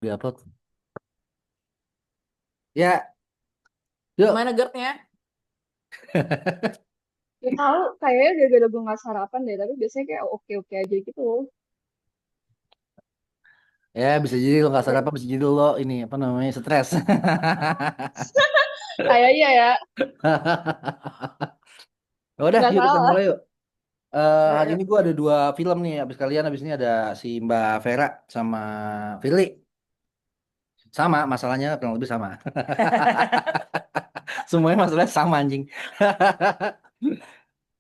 Diupload. Ya, yuk. Gimana GERD-nya? Ya Tahu, kayaknya gara-gara gue nggak sarapan deh, tapi biasanya kayak oke-oke aja gitu. Ya, bisa jadi lo nggak Kayak sarapan, bisa jadi lo ini apa namanya stres. kayaknya ya, Ya udah, nggak yuk kita salah. mulai yuk. Ayo, Hari ayo. ini gue ada dua film nih. Abis ini ada si Mbak Vera sama Firly. Sama, masalahnya kurang lebih sama. Semuanya masalahnya sama anjing.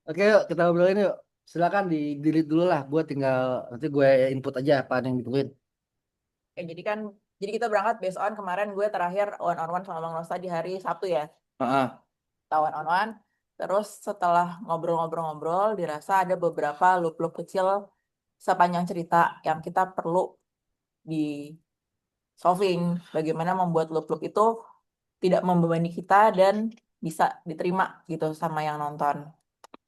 Oke, yuk kita ngobrolin yuk. Silakan delete dulu lah. Gue tinggal nanti gue input aja apa yang ditungguin. Jadi kita berangkat based on kemarin gue terakhir one on one sama Bang Rosta di hari Sabtu ya, Heeh. kita one on one. Terus setelah ngobrol-ngobrol-ngobrol, dirasa ada beberapa loop-loop kecil sepanjang cerita yang kita perlu di solving. Bagaimana membuat loop-loop itu tidak membebani kita dan bisa diterima gitu sama yang nonton.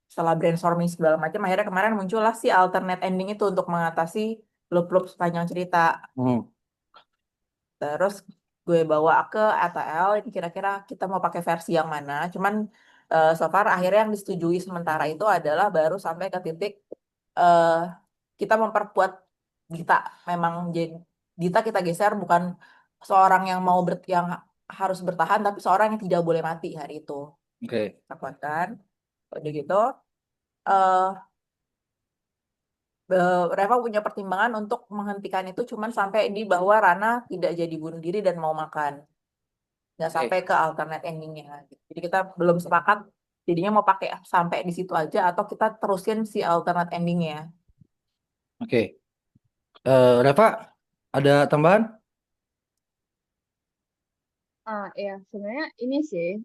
Setelah brainstorming segala macam, akhirnya kemarin muncullah si alternate ending itu untuk mengatasi loop-loop sepanjang cerita. Hmm. Terus gue bawa ke ATL, ini kira-kira kita mau pakai versi yang mana. Cuman so far akhirnya yang disetujui sementara itu adalah baru sampai ke titik eh, kita memperkuat Dita. Memang jadi Dita kita geser bukan seorang yang yang harus bertahan, tapi seorang yang tidak boleh mati hari itu. Oke. Kita kuatkan. Udah gitu, eh Reva punya pertimbangan untuk menghentikan itu cuman sampai di bahwa Rana tidak jadi bunuh diri dan mau makan. Nggak sampai Oke. ke alternate endingnya. Jadi kita belum sepakat jadinya mau pakai sampai di situ aja atau kita terusin si alternate endingnya. Oke. Reva, ada tambahan? Ya sebenarnya ini sih,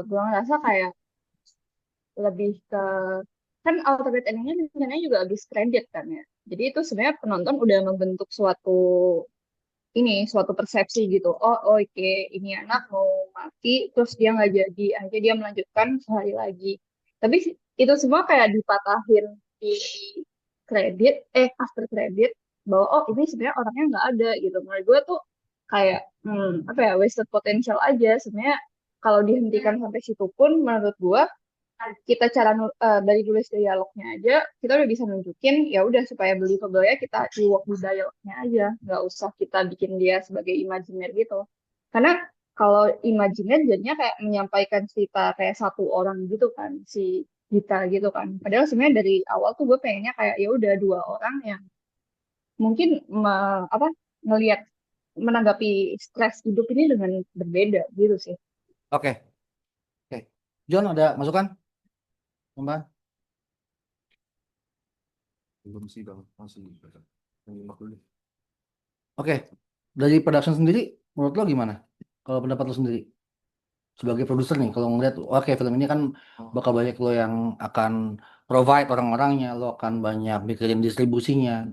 gue ngerasa kayak lebih ke kan alternate endingnya sebenarnya juga habis kredit kan ya. Jadi itu sebenarnya penonton udah membentuk suatu persepsi gitu. Oh, oke, ini anak mau mati, terus dia nggak jadi, akhirnya dia melanjutkan sehari lagi. Tapi itu semua kayak dipatahin di after credit, bahwa oh ini sebenarnya orangnya nggak ada gitu. Menurut gue tuh kayak, apa ya, wasted potential aja. Sebenarnya kalau dihentikan sampai situ pun, menurut gue kita dari tulis dialognya aja kita udah bisa nunjukin ya udah supaya believable ya kita reward di dialognya aja nggak usah kita bikin dia sebagai imajiner gitu karena kalau imajiner jadinya kayak menyampaikan cerita kayak satu orang gitu kan si Gita gitu kan padahal sebenarnya dari awal tuh gue pengennya kayak ya udah dua orang yang mungkin apa ngelihat menanggapi stres hidup ini dengan berbeda gitu sih. Oke. Oke. John, ada masukan? Tambahan? Belum sih bang, masih nyimak dulu. Oke. Dari production sendiri, menurut lo gimana? Kalau pendapat lo sendiri sebagai produser nih, kalau ngeliat, oke film ini kan Oh, bakal banyak lo yang akan provide orang-orangnya, lo akan banyak mikirin distribusinya,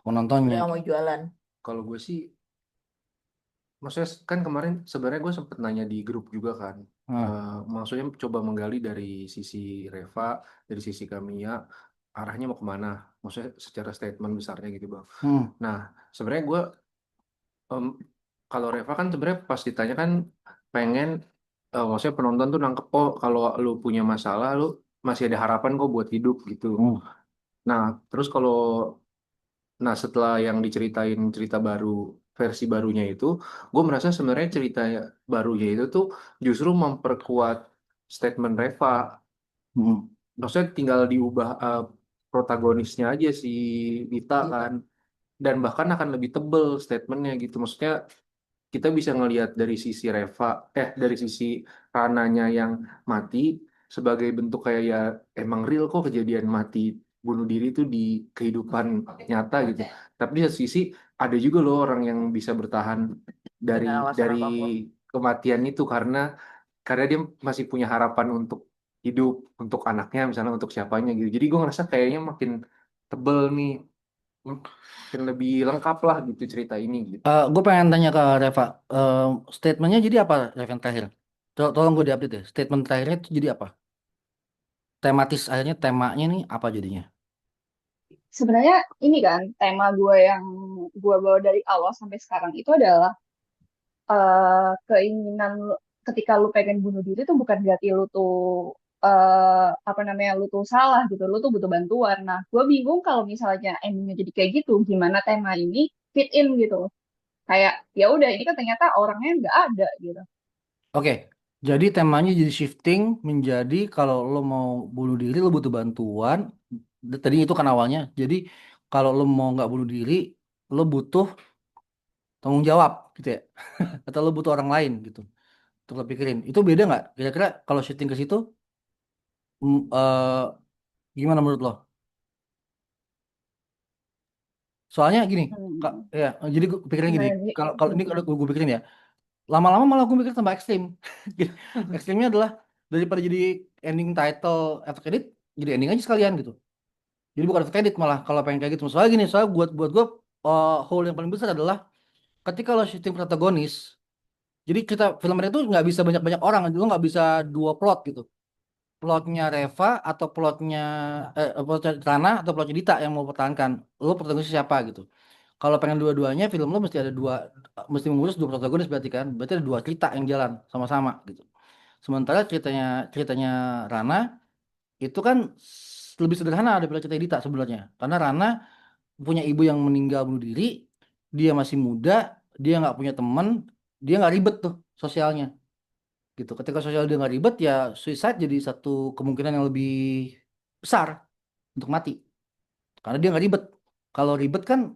penontonnya. Udah nggak mau jualan. kalau gue sih, maksudnya kan kemarin sebenarnya gue sempet nanya di grup juga kan. Nah, Maksudnya coba menggali dari sisi Reva, dari sisi Kamia, arahnya mau kemana? Maksudnya secara statement besarnya gitu bang. hmm, Nah, sebenarnya gue, em, kalau Reva kan sebenarnya pas ditanya kan pengen, maksudnya penonton tuh nangkep, oh kalau lu punya masalah, lu masih ada harapan kok buat hidup gitu. hmm, Nah, terus nah setelah yang diceritain cerita baru, versi barunya itu, gue merasa sebenarnya cerita barunya itu tuh justru memperkuat statement Reva. hmm. Maksudnya tinggal diubah protagonisnya aja si Dita Gitu. kan. Dan bahkan akan lebih tebel statementnya gitu. Maksudnya kita bisa ngelihat dari sisi dari sisi Rananya yang mati sebagai bentuk kayak ya emang real kok kejadian mati bunuh diri itu di kehidupan nyata gitu. Tapi di satu sisi ada juga loh orang yang bisa bertahan dari Dengan alasan dari apapun. kematian itu karena dia masih punya harapan untuk hidup, untuk anaknya misalnya untuk siapanya gitu. Jadi gue ngerasa kayaknya makin tebel nih, makin lebih lengkap lah gitu cerita ini gitu. Gue pengen tanya ke Reva, Eh, statementnya jadi apa, Reva, yang terakhir? Tolong gue diupdate ya. Statement terakhirnya itu jadi apa? Tematis akhirnya temanya nih apa jadinya? sebenarnya ini kan tema gue yang gue bawa dari awal sampai sekarang itu adalah keinginan ketika lu pengen bunuh diri tuh bukan berarti lu tuh apa namanya lu tuh salah gitu, lu tuh butuh bantuan. Nah, gue bingung kalau misalnya endingnya jadi kayak gitu, gimana tema ini fit in gitu. Kayak ya udah ini kan ternyata orangnya nggak ada gitu. Oke, jadi temanya jadi shifting menjadi kalau lo mau bunuh diri lo butuh bantuan. Tadi itu kan awalnya. Jadi kalau lo mau nggak bunuh diri, lo butuh tanggung jawab gitu ya. Atau lo butuh orang lain gitu untuk lo pikirin. Itu beda nggak? Kira-kira kalau shifting ke situ, gimana menurut lo? Soalnya gini, Kak, Hmm. ya, jadi gue pikirin gini. Gimana sih? Kalau kalau ini kalau gue pikirin ya, lama-lama malah gue mikir tambah ekstrim. Ekstrimnya adalah daripada jadi ending title after credit, jadi ending aja sekalian gitu. Jadi bukan after credit malah kalau pengen kayak gitu. Soalnya gini, soalnya buat gue hole yang paling besar adalah ketika lo shifting protagonis. Jadi kita film itu nggak bisa banyak-banyak orang, lo nggak bisa dua plot gitu. Plotnya Reva atau plotnya Rana atau plotnya Dita yang mau pertahankan. Lo protagonis siapa gitu. Kalau pengen dua-duanya, film lo mesti ada dua, mesti mengurus dua protagonis berarti kan. Berarti ada dua cerita yang jalan sama-sama gitu. Sementara ceritanya ceritanya Rana itu kan lebih sederhana daripada cerita Dita sebenarnya. Karena Rana punya ibu yang meninggal bunuh diri, dia masih muda, dia nggak punya teman, dia nggak ribet tuh sosialnya gitu. Ketika sosial dia nggak ribet ya suicide jadi satu kemungkinan yang lebih besar untuk mati karena dia nggak ribet. Kalau ribet kan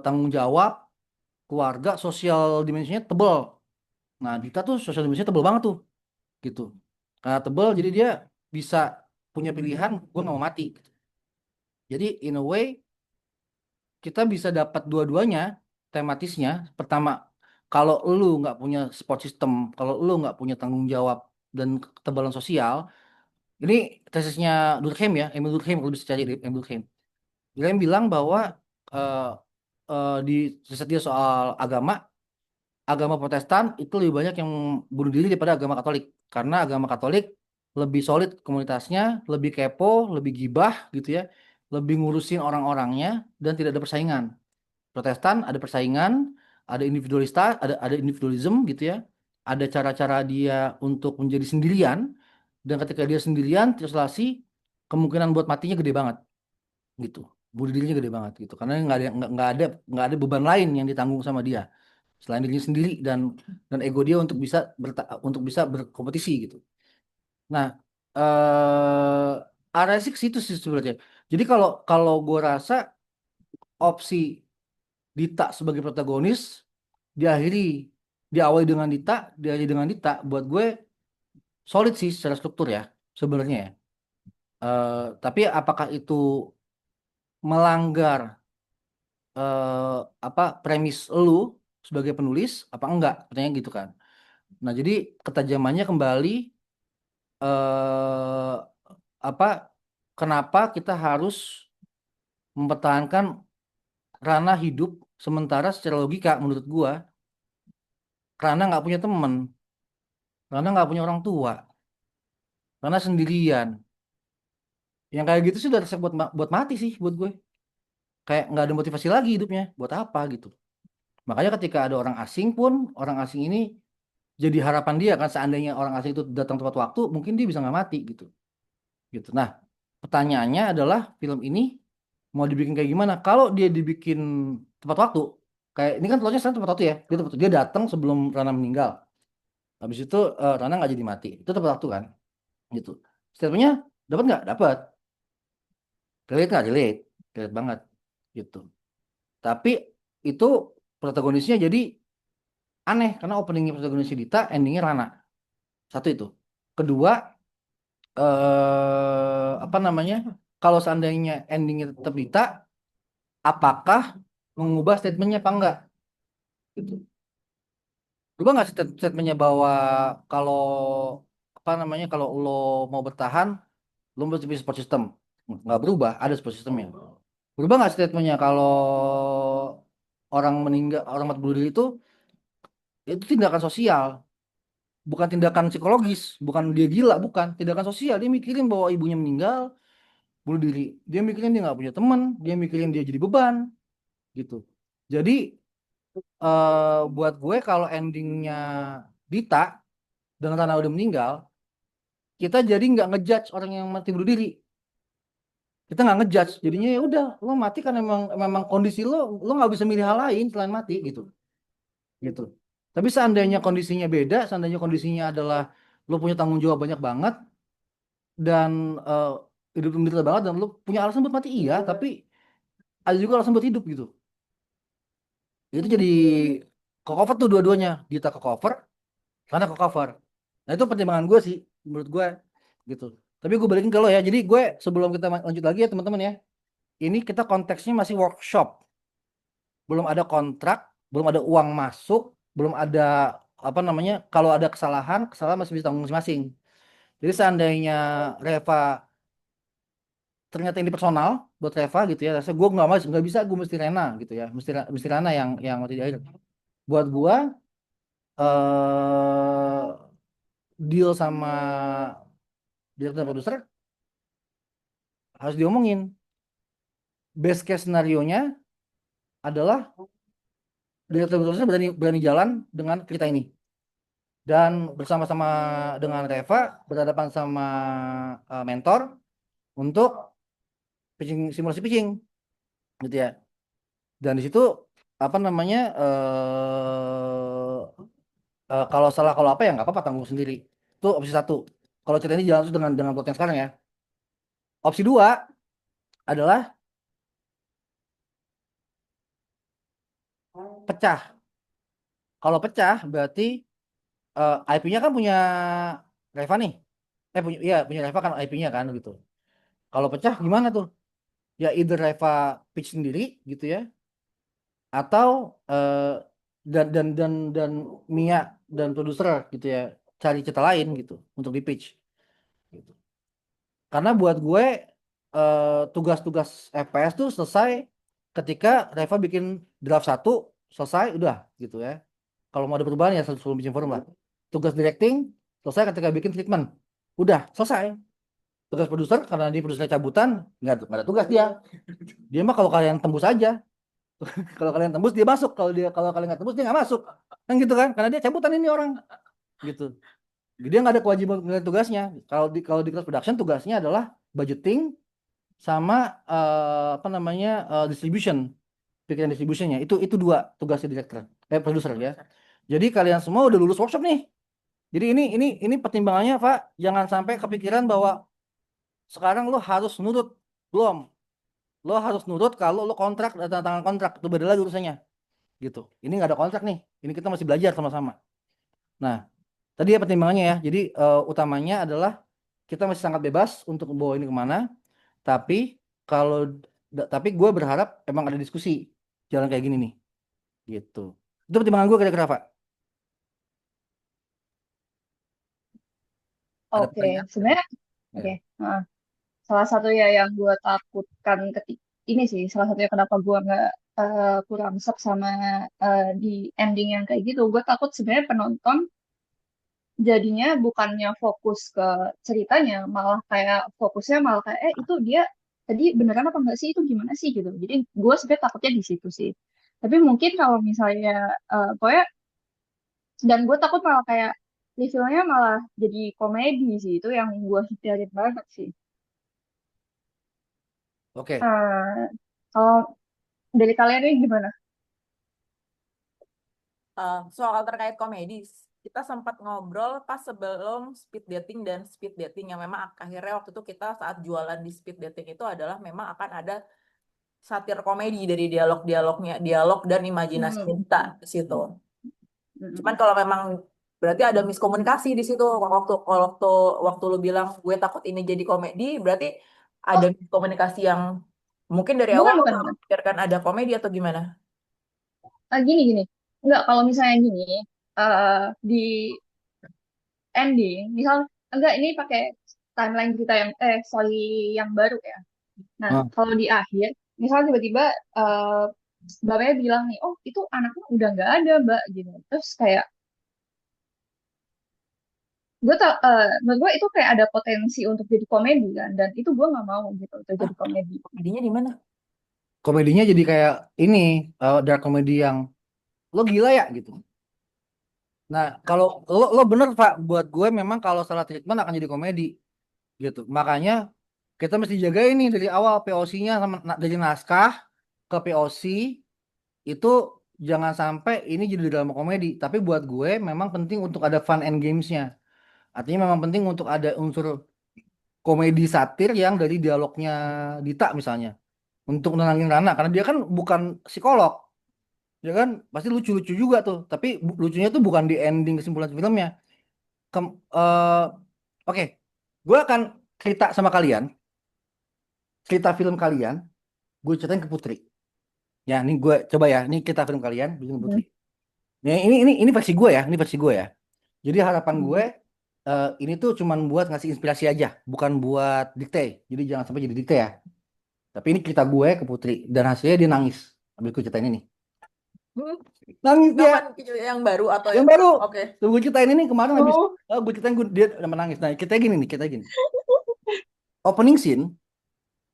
tanggung jawab keluarga sosial dimensinya tebel. Nah Dita tuh sosial dimensinya tebel banget tuh gitu. Karena tebel jadi dia bisa punya pilihan gue nggak mau mati. Jadi in a way kita bisa dapat dua-duanya tematisnya. Pertama, kalau lu nggak punya support system, kalau lu nggak punya tanggung jawab dan ketebalan sosial, ini tesisnya Durkheim ya, Emil Durkheim kalau bisa cari di Emil Durkheim. Durkheim bilang bahwa eh, di riset dia soal agama, agama Protestan itu lebih banyak yang bunuh diri daripada agama Katolik. Karena agama Katolik lebih solid komunitasnya, lebih kepo, lebih gibah gitu ya, lebih ngurusin orang-orangnya dan tidak ada persaingan. Protestan ada persaingan, ada individualista, ada individualism gitu ya. Ada cara-cara dia untuk menjadi sendirian dan ketika dia sendirian terisolasi, kemungkinan buat matinya gede banget gitu. Bunuh dirinya gede banget gitu. Karena nggak ada beban lain yang ditanggung sama dia selain dirinya sendiri dan ego dia untuk bisa berkompetisi gitu. Nah, arah sih ke situ sih sebenarnya. Jadi kalau kalau gue rasa opsi Dita sebagai protagonis diakhiri diawali dengan Dita, diakhiri dengan Dita buat gue solid sih secara struktur ya sebenarnya ya. Tapi apakah itu melanggar apa premis lu sebagai penulis apa enggak? Pertanyaan gitu kan. Nah, jadi ketajamannya kembali eh apa kenapa kita harus mempertahankan ranah hidup sementara secara logika menurut gua Rana nggak punya teman, Rana nggak punya orang tua, Rana sendirian. Yang kayak gitu sih udah resep buat mati sih buat gue. Kayak nggak ada motivasi lagi hidupnya. Buat apa gitu. Makanya ketika ada orang asing pun, orang asing ini jadi harapan dia kan seandainya orang asing itu datang tepat waktu, mungkin dia bisa nggak mati gitu. Gitu. Nah, pertanyaannya adalah film ini mau dibikin kayak gimana? Kalau dia dibikin tepat waktu, kayak ini kan plotnya sekarang tepat waktu ya. Dia datang sebelum Rana meninggal. Habis itu Rana nggak jadi mati. Itu tepat waktu kan? Gitu. Statementnya dapat nggak? Dapat. Relate nggak? Relate banget. Gitu. Tapi itu protagonisnya jadi aneh karena openingnya protagonisnya Dita, endingnya Rana. Satu itu. Kedua, apa namanya? Kalau seandainya endingnya tetap Dita, apakah mengubah statementnya apa enggak? Gitu. Berubah nggak statementnya bahwa kalau apa namanya kalau lo mau bertahan, lo mesti punya support system. Nggak berubah, ada support systemnya. Berubah nggak statementnya kalau orang meninggal, orang mati bunuh diri itu tindakan sosial, bukan tindakan psikologis, bukan dia gila, bukan tindakan sosial. Dia mikirin bahwa ibunya meninggal, bunuh diri. Dia mikirin dia nggak punya teman, dia mikirin dia jadi beban gitu. Jadi buat gue kalau endingnya Dita dan Rana udah meninggal, kita jadi nggak ngejudge orang yang mati bunuh diri. Kita nggak ngejudge, jadinya ya udah lo mati kan memang kondisi lo nggak bisa milih hal lain selain mati gitu. Tapi seandainya kondisinya beda, seandainya kondisinya adalah lo punya tanggung jawab banyak banget dan hidup menderita banget dan lo punya alasan buat mati iya, tapi ada juga alasan buat hidup gitu. Itu jadi ke cover tuh dua-duanya, Dita ke cover, karena ke cover. Nah itu pertimbangan gue sih, menurut gue gitu. Tapi gue balikin ke lo ya. Jadi gue sebelum kita lanjut lagi ya teman-teman ya, ini kita konteksnya masih workshop, belum ada kontrak, belum ada uang masuk, belum ada apa namanya. Kalau ada kesalahan masih bisa tanggung masing-masing. Jadi seandainya Reva ternyata ini personal buat Reva gitu ya, saya gue nggak bisa, gue mesti Rena gitu ya, mesti Rena yang mati di akhir. Buat gue deal sama direktur dan produser harus diomongin. Best case scenario-nya adalah direktur dan produser berani berani jalan dengan kita ini dan bersama-sama dengan Reva berhadapan sama mentor untuk simulasi pitching gitu ya. Dan di situ apa namanya kalau apa ya nggak apa-apa tanggung sendiri. Itu opsi satu. Kalau cerita ini jalan terus dengan plot yang sekarang ya. Opsi dua adalah pecah. Kalau pecah berarti IP-nya kan punya Reva nih. Punya Reva kan IP-nya kan gitu. Kalau pecah gimana tuh? Ya either Reva pitch sendiri gitu ya, atau dan Mia dan produser gitu ya cari cerita lain gitu untuk di pitch. Gitu. Karena buat gue tugas-tugas FPS tuh selesai ketika Reva bikin draft satu selesai udah gitu ya. Kalau mau ada perubahan ya sebelum bikin forum lah. Tugas directing selesai ketika bikin treatment. Udah selesai. Tugas produser karena dia produsernya cabutan nggak ada tugas dia. Dia mah kalau kalian tembus aja. Kalau kalian tembus dia masuk. Kalau kalian nggak tembus dia nggak masuk. Kan gitu kan? Karena dia cabutan ini orang gitu. Jadi dia nggak ada kewajiban mengerjakan tugasnya. Kalau di cross production tugasnya adalah budgeting sama apa namanya distribution, pikiran distributionnya. Itu dua tugasnya direktur, produser ya. Jadi kalian semua udah lulus workshop nih. Jadi ini pertimbangannya Pak, jangan sampai kepikiran bahwa sekarang lo harus nurut. Belum. Lo harus nurut kalau lo kontrak dan tanda tangan kontrak itu beda lagi urusannya gitu. Ini nggak ada kontrak nih. Ini kita masih belajar sama-sama. Nah, tadi ya pertimbangannya ya. Jadi utamanya adalah kita masih sangat bebas untuk membawa ini kemana. Tapi kalau tapi gue berharap emang ada diskusi jalan kayak gini nih. Gitu. Itu pertimbangan gue kira-kira Pak. Ada Oke, pertanyaan? sebenarnya Ya. oke. Nah, salah satu ya yang gue takutkan ketik ini sih, salah satunya kenapa gue nggak kurang sep sama di ending yang kayak gitu. Gue takut sebenarnya penonton jadinya bukannya fokus ke ceritanya, malah kayak fokusnya malah kayak itu dia tadi beneran apa enggak sih, itu gimana sih gitu. Jadi gue sebenarnya takutnya di situ sih. Tapi mungkin kalau misalnya pokoknya, dan gue takut malah kayak reveal-nya malah jadi komedi sih, itu yang gue hindarin banget sih. Oke. Eh, Kalau dari kalian ini gimana? Soal terkait komedi, kita sempat ngobrol pas sebelum speed dating dan speed dating yang memang akhirnya waktu itu kita saat jualan di speed dating itu adalah memang akan ada satir komedi dari dialog-dialognya, dialog dan imajinasi Hmm. kita di situ. Cuman Hmm. kalau memang berarti ada miskomunikasi di situ. Waktu lu bilang gue takut ini jadi komedi, berarti ada Oh, miskomunikasi yang mungkin dari awal bukan, lu bukan, nggak bukan. memikirkan ada komedi atau gimana? Gini, gini. Enggak, kalau misalnya gini, di ending, misal, enggak, ini pakai timeline cerita yang, story yang baru ya. Nah, Ah, kalau di akhir, misal tiba-tiba eh bapaknya bilang nih, oh itu anaknya udah nggak ada, Mbak, gitu. Terus kayak, menurut gue itu kayak ada potensi untuk jadi komedi kan, dan itu gue nggak mau gitu untuk Hah? jadi komedi. Komedinya di mana? Komedinya jadi kayak ini dark comedy yang lo gila ya gitu. Nah, kalau lo bener Pak, buat gue memang kalau salah treatment akan jadi komedi gitu. Makanya kita mesti jaga ini dari awal POC-nya sama dari naskah ke POC itu jangan sampai ini jadi drama komedi. Tapi buat gue memang penting untuk ada fun and games-nya. Artinya memang penting untuk ada unsur komedi satir yang dari dialognya Dita misalnya. Untuk nenangin Rana karena dia kan bukan psikolog. Ya kan pasti lucu-lucu juga tuh. Tapi lucunya tuh bukan di ending kesimpulan filmnya. Kem- eh, Oke, gue akan cerita sama kalian, cerita film kalian, gue ceritain ke Putri. Ya, ini gue coba ya, ini kita film kalian, bikin ke Hmm. Putri. Ya, ini versi gue ya, ini versi gue ya. Jadi harapan gue Hmm. ini tuh cuman buat ngasih inspirasi aja, bukan buat dikte. Jadi jangan sampai jadi dikte ya. Tapi ini cerita gue ke Putri dan hasilnya dia nangis. Habis gue ceritain ini. Hmm, Nangis dia. kapan yang baru atau Yang baru. Oke. Tuh gue ceritain ini kemarin habis Oh, gue ceritain dia udah menangis. Nah, kita gini nih, kita gini. Opening scene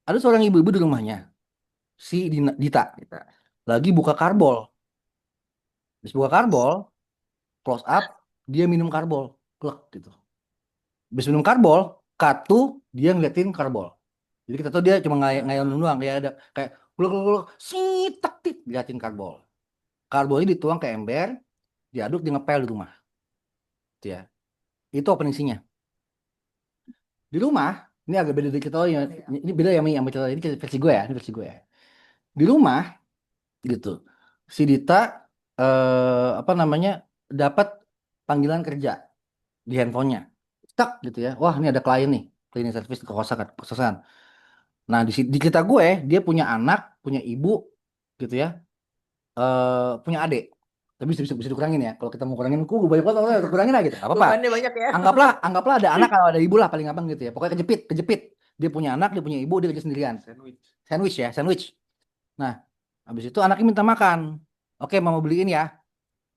ada seorang ibu-ibu di rumahnya, si Dita, lagi buka karbol. Habis buka karbol, close up, dia minum karbol, klek gitu. Habis minum karbol, katu dia ngeliatin karbol. Jadi kita tahu dia cuma ngayal doang, kayak ada kayak gulung sitak tit liatin karbol. Karbolnya dituang ke ember, diaduk, di ngepel di rumah. Gitu ya. Itu opening scene-nya. Di rumah, ini agak beda dikit oh ya. Ini beda ya Mi, sama cerita ini versi gue ya, ini versi gue ya. Di rumah gitu. Si Dita apa namanya? Dapat panggilan kerja di handphonenya. Tak gitu ya. Wah, ini ada klien nih, cleaning service ke kosan. Nah, di cerita gue, dia punya anak, punya ibu gitu ya. Punya adik. Tapi bisa dikurangin ya. Kalau kita mau kurangin, gue banyak banget orang kurangin lah gitu. Gak apa-apa. Bebannya banyak ya. Anggaplah ada anak kalau ada ibu lah paling gampang gitu ya. Pokoknya kejepit. Dia punya anak, dia punya ibu, dia kerja sendirian. Sandwich. Sandwich ya, sandwich. Nah, habis itu anaknya minta makan. Oke, mama beliin ya.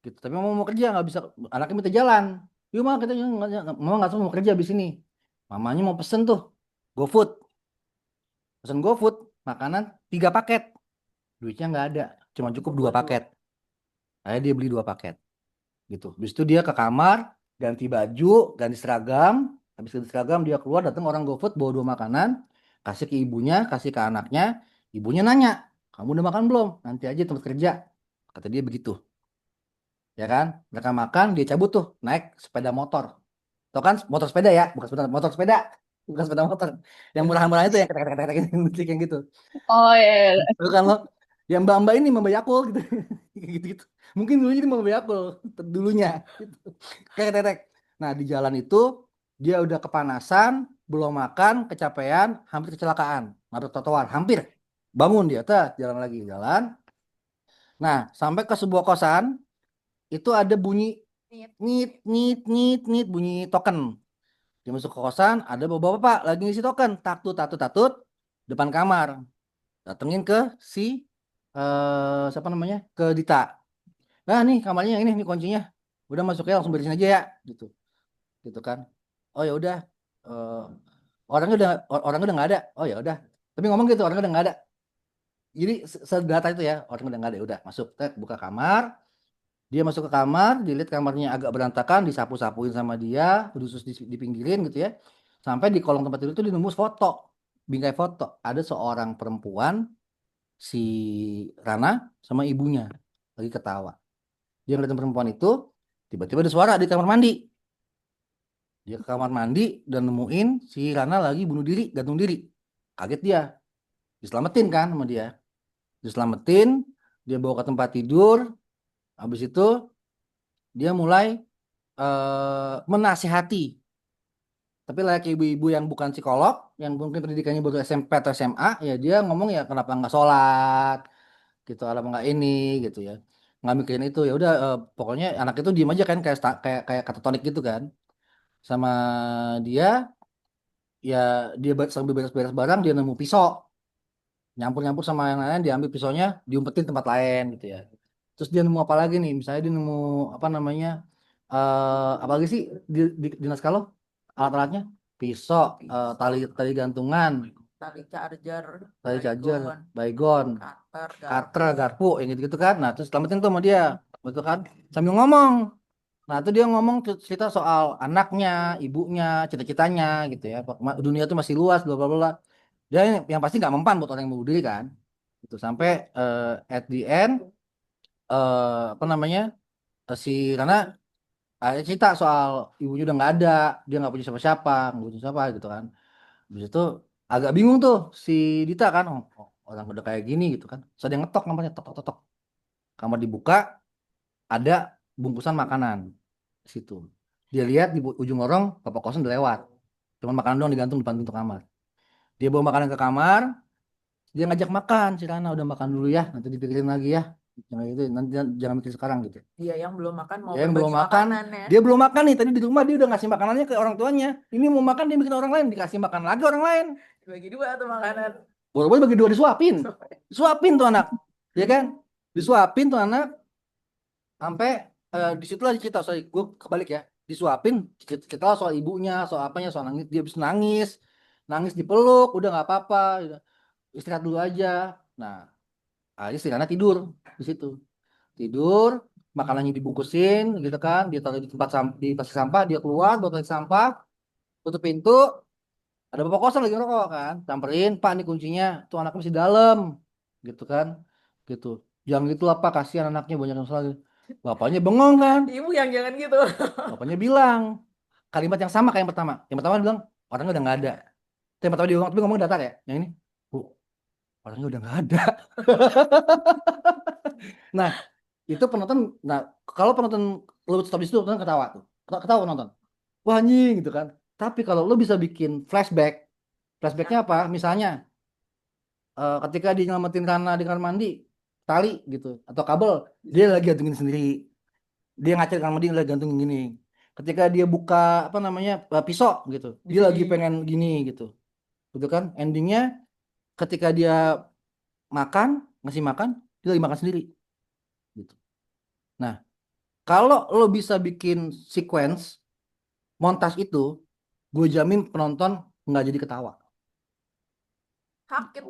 Gitu. Tapi mama mau kerja nggak bisa. Anaknya minta jalan. Yuk mama kita mama nggak mau kerja habis ini. Mamanya mau pesen tuh GoFood. Pesen GoFood, makanan 3 paket. Duitnya nggak ada, cuma cukup 2 paket. Akhirnya dia beli 2 paket. Gitu. Habis itu dia ke kamar, ganti baju, ganti seragam. Habis ganti seragam dia keluar, datang orang GoFood bawa 2 makanan, kasih ke ibunya, kasih ke anaknya. Ibunya nanya, kamu udah makan belum? Nanti aja tempat kerja. Kata dia begitu. Ya kan? Mereka makan, dia cabut tuh, naik sepeda motor. Tau kan motor sepeda ya, bukan sepeda motor sepeda, bukan sepeda motor. Yang murah-murah itu yang ketek-ketek yang gitu. oh ya, ya. Itu kan lo, yang mbak-mbak ini mbak Yakul gitu. Gitu-gitu. Mungkin dulunya ini mbak Yakul dulunya gitu. Ketek-ketek. Nah, di jalan itu dia udah kepanasan, belum makan, kecapean, hampir kecelakaan, nabrak trotoar, hampir. Bangun dia, jalan lagi, jalan. Nah, sampai ke sebuah kosan, itu ada bunyi nit nit nit nit bunyi token. Dia masuk ke kosan, ada bapak-bapak lagi ngisi token, tatut tatut tatut depan kamar. Datengin ke si siapa namanya? Ke Dita. Nah, nih kamarnya yang ini nih kuncinya. Udah masuk ya langsung beresin aja ya gitu. Gitu kan. Oh ya udah eh, orangnya udah nggak ada. Oh ya udah. Tapi ngomong gitu orangnya udah nggak ada. Jadi sedata itu ya orangnya udah nggak ada. Udah masuk, buka kamar. Dia masuk ke kamar, dilihat kamarnya agak berantakan, disapu-sapuin sama dia, khusus dipinggirin gitu ya. Sampai di kolong tempat tidur itu nemu foto, bingkai foto. Ada seorang perempuan, si Rana sama ibunya lagi ketawa. Dia ngeliatin perempuan itu, tiba-tiba ada suara di kamar mandi. Dia ke kamar mandi dan nemuin si Rana lagi bunuh diri, gantung diri. Kaget dia, diselamatin kan sama dia. Diselamatin, dia bawa ke tempat tidur. Habis itu dia mulai menasihati. Tapi layaknya ibu-ibu yang bukan psikolog, yang mungkin pendidikannya baru SMP atau SMA, ya dia ngomong ya kenapa nggak sholat, gitu, kenapa nggak ini, gitu ya, nggak mikirin itu. Ya udah pokoknya anak itu diem aja kan kayak kayak katatonik gitu kan. Sama dia, ya dia sambil beres-beres barang dia nemu pisau, nyampur-nyampur sama yang lain, diambil pisaunya, diumpetin tempat lain gitu ya. Terus dia nemu apa lagi nih? Misalnya dia nemu apa namanya? apalagi sih di naskah lo alat-alatnya pisau, tali tali gantungan, Tali charger, tali charger, baygon, baygon, cutter, cutter, garpu. garpu, yang gitu-gitu kan. Nah, terus selamatin tuh sama dia, betul kan? Sambil ngomong. Nah, itu dia ngomong cerita soal anaknya, ibunya, cita-citanya gitu ya. Dunia tuh masih luas, bla bla bla. Dia yang pasti nggak mempan buat orang yang mau bunuh diri kan. Gitu sampai at the end apa namanya? Si Rana cerita soal ibunya udah nggak ada, dia nggak punya siapa-siapa, nggak punya siapa gitu kan. Habis itu agak bingung tuh si Dita kan, orang udah kayak gini gitu kan. Terus ada yang ngetok namanya, tok tok tok tok. Kamar dibuka, ada bungkusan makanan di situ. Dia lihat di ujung lorong bapak kosan udah lewat. Cuman makanan doang digantung depan pintu kamar. Dia bawa makanan ke kamar, dia ngajak makan si Rana, udah makan dulu ya, nanti dipikirin lagi ya. Jangan gitu, nanti jangan mikir sekarang gitu. Dia yang belum makan mau Dia yang belum berbagi makan, makanan ya. dia belum makan nih. Tadi di rumah dia udah ngasih makanannya ke orang tuanya. Ini mau makan dia bikin orang lain, dikasih makan lagi orang lain. Dibagi dua tuh makanan. Baru-baru bagi dua disuapin. Disuapin tuh anak. Ya kan? Disuapin tuh anak sampai di situ lagi cerita, sorry, gue kebalik ya. Disuapin cerita soal ibunya, soal apanya, soal nangis, dia habis nangis. Nangis dipeluk, udah nggak apa-apa, udah, istirahat dulu aja. Nah, akhirnya si Rana tidur di situ. Tidur, makanannya dibungkusin gitu kan, dia taruh di tempat di plastik sampah, dia keluar bawa plastik sampah, tutup pintu, ada bapak kosan lagi ngerokok kan, samperin, Pak ini kuncinya, tuh anaknya masih dalam, gitu kan, gitu. Jangan gitu lah Pak, kasihan anaknya banyak yang salah. Bapaknya bengong kan, Ibu yang jangan gitu. bapaknya bilang kalimat yang sama kayak yang pertama. Yang pertama dia bilang orangnya udah nggak ada. Tapi yang pertama dia ngomong, tapi ngomong datar ya. Yang ini, Bu, orangnya udah nggak ada. Nah, itu penonton, nah kalau penonton lo stop di situ penonton ketawa tuh, ketawa penonton, wah anjing gitu kan. Tapi kalau lo bisa bikin flashback, flashbacknya apa, misalnya ketika dia nyelamatin Rana di kamar mandi, tali gitu atau kabel, dia lagi gantungin sendiri, dia ngaca di kamar mandi lagi gantungin gini. Ketika dia buka apa namanya pisau gitu, dia lagi pengen gini gitu, gitu kan. Endingnya ketika dia makan, ngasih makan, dia lagi makan sendiri gitu. Nah, kalau lo bisa bikin sequence montas itu, gue jamin penonton nggak jadi ketawa, Sakit.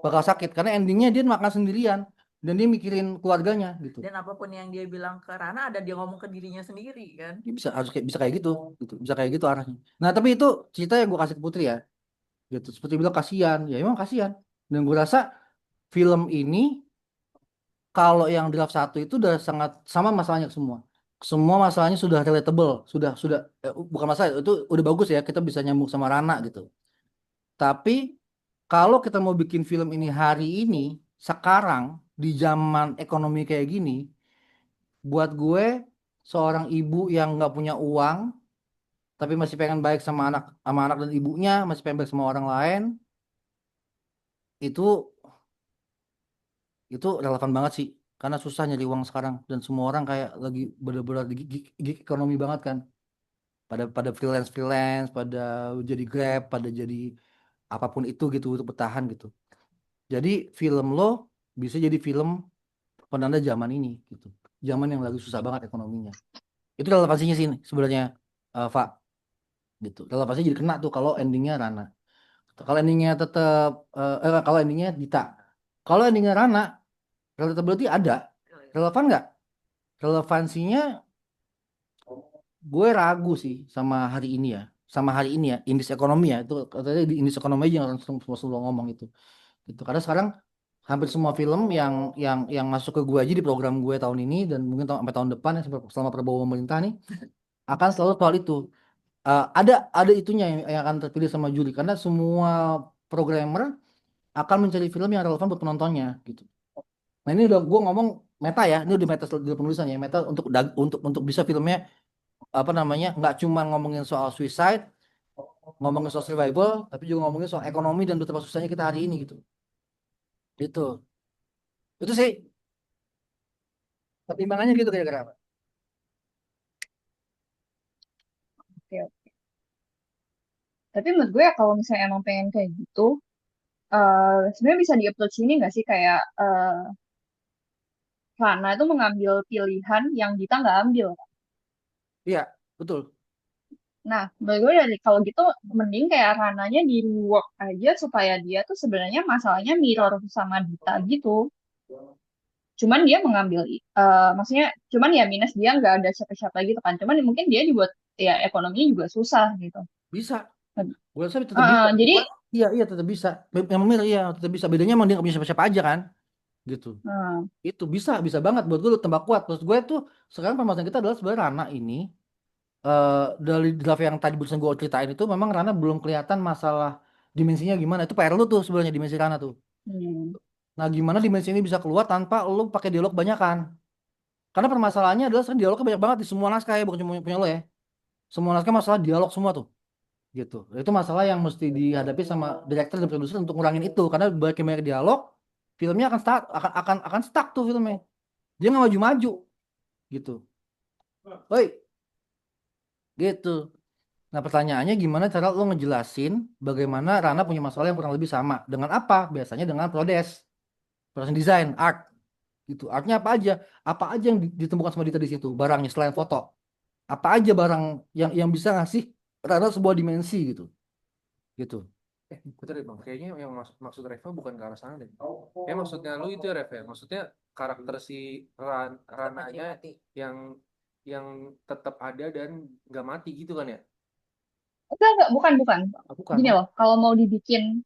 bakal sakit karena endingnya dia makan sendirian dan dia mikirin keluarganya gitu. Dan apapun yang dia bilang ke Rana ada dia ngomong ke dirinya sendiri kan. Dia bisa harus kayak bisa kayak gitu, gitu bisa kayak gitu arahnya. Nah tapi itu cerita yang gue kasih ke Putri ya, gitu. Seperti bilang kasihan, ya emang kasihan. Dan gue rasa film ini kalau yang draft satu itu udah sangat sama masalahnya semua. Semua masalahnya sudah relatable, sudah bukan masalah itu udah bagus ya, kita bisa nyambung sama Rana gitu. Tapi kalau kita mau bikin film ini hari ini, sekarang di zaman ekonomi kayak gini, buat gue seorang ibu yang nggak punya uang, tapi masih pengen baik sama anak dan ibunya, masih pengen baik sama orang lain, itu itu relevan banget sih. Karena susah nyari uang sekarang dan semua orang kayak lagi bener-bener di gig ekonomi banget kan. Pada freelance freelance, pada jadi Grab, pada jadi apapun itu gitu untuk bertahan gitu. Jadi film lo bisa jadi film penanda zaman ini gitu. Zaman yang lagi susah banget ekonominya. Itu relevansinya sih sebenarnya Pak gitu. Relevansinya jadi kena tuh kalau endingnya Rana. Kalau endingnya tetap kalau endingnya Dita. Kalau endingnya Rana, relatability ada. Relevan nggak? Relevansinya gue ragu sih sama hari ini ya. Sama hari ini ya, indeks ekonomi ya. Itu katanya di indeks ekonomi aja yang orang semua ngomong itu. Gitu. Karena sekarang hampir semua film yang masuk ke gue aja di program gue tahun ini dan mungkin sampai tahun depan ya selama Prabowo pemerintah nih akan selalu soal itu. Ada itunya yang akan terpilih sama juri karena semua programmer akan mencari film yang relevan buat penontonnya gitu. Nah ini udah gue ngomong meta ya, ini udah meta di penulisan ya, meta untuk bisa filmnya apa namanya nggak cuma ngomongin soal suicide, ngomongin soal survival, tapi juga ngomongin soal ekonomi dan betapa susahnya kita hari ini gitu. Itu sih pertimbangannya gitu kira-kira. Oke. Tapi menurut gue ya kalau misalnya emang pengen kayak gitu, sebenarnya bisa di-approach ini nggak sih kayak Rana itu mengambil pilihan yang Dita nggak ambil. Iya, betul. Nah, menurut gue dari kalau gitu mending kayak rananya di rework aja supaya dia tuh sebenarnya masalahnya mirror sama Dita gitu. Cuman dia mengambil, maksudnya cuman ya minus dia nggak ada siapa-siapa gitu kan. Cuman mungkin dia dibuat ya ekonominya juga susah gitu. Bisa. Gue rasa tetap bisa. Jadi, Iya, iya tetap bisa. Memang mirip, iya tetap bisa. Bedanya emang dia nggak punya siapa-siapa aja kan, gitu. eh, Itu bisa banget buat gue tembak kuat. Terus gue tuh sekarang permasalahan kita adalah sebenarnya Rana ini dari draft yang tadi barusan gue ceritain itu memang Rana belum kelihatan masalah dimensinya gimana. Itu PR lu tuh sebenarnya dimensi Rana tuh. hmm, Nah, gimana dimensi ini bisa keluar tanpa lu pakai dialog banyakan? Karena permasalahannya adalah sekarang dialognya banyak banget di semua naskah ya, bukan cuma punya lo ya. Semua naskah masalah dialog semua tuh, gitu. Itu masalah yang mesti dihadapi sama director dan produser untuk ngurangin itu karena banyak dialog, filmnya akan stuck tuh filmnya. Dia nggak maju-maju, gitu. Woi, gitu. Nah, pertanyaannya gimana cara lo ngejelasin bagaimana Rana punya masalah yang kurang lebih sama dengan apa? Biasanya dengan production design, art, gitu. Artnya apa aja? Apa aja yang ditemukan sama Dita di situ? Barangnya selain foto. Apa aja barang yang bisa ngasih Rana sebuah dimensi gitu. Gitu. Bentar deh bang, kayaknya yang maksud Reva bukan ke arah sana deh. Maksudnya lu itu ya Reva, ya? Maksudnya karakter si Rananya mati. yang tetap ada dan nggak mati gitu kan ya? enggak, bukan, bukan. Bukan, Gini Bang. loh, kalau mau dibikin,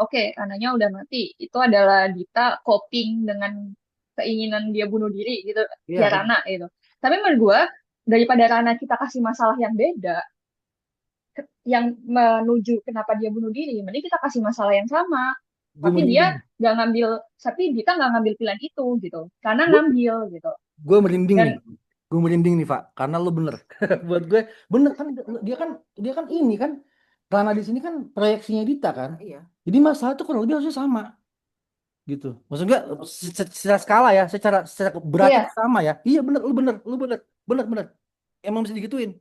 oke, anaknya udah mati, itu adalah Dita coping dengan keinginan dia bunuh diri gitu, Iya, ya iya. Rana gitu. Tapi menurut gue, daripada Rana kita kasih masalah yang beda, yang menuju kenapa dia bunuh diri, mending kita kasih masalah yang sama. Gue Tapi dia merinding. nggak ngambil, tapi Dita nggak ngambil pilihan itu gitu, karena Gue ngambil gitu. gue merinding Dan nih. Gue merinding nih, Pak. Karena lo bener. Buat gue bener kan dia kan dia kan ini kan Rana di sini kan proyeksinya Dita kan. Iya. Jadi masalah itu kurang lebih harusnya sama gitu. Maksud gue secara skala ya, secara beratnya iya, tuh sama ya. Iya bener, lu bener, bener bener. Emang mesti digituin.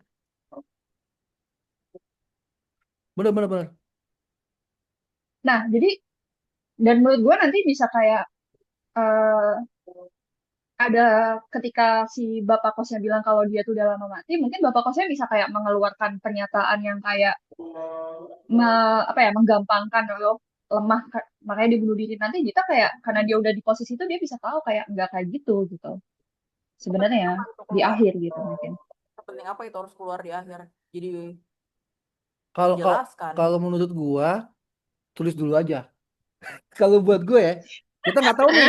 Bener bener bener. nah jadi dan menurut gue nanti bisa kayak eh, ada ketika si bapak kosnya bilang kalau dia tuh udah lama mati, mungkin bapak kosnya bisa kayak mengeluarkan pernyataan yang kayak apa ya, menggampangkan loh, lemah makanya dibunuh diri. Nanti kita kayak karena dia udah di posisi itu dia bisa tahu kayak nggak kayak gitu gitu sebenarnya ya, Apa itu di keluar? akhir gitu mungkin. Penting apa itu harus keluar di akhir? Jadi Kalau kalau dijelaskan. kalau menurut gua tulis dulu aja. Kalau buat gue ya, kita nggak tahu nih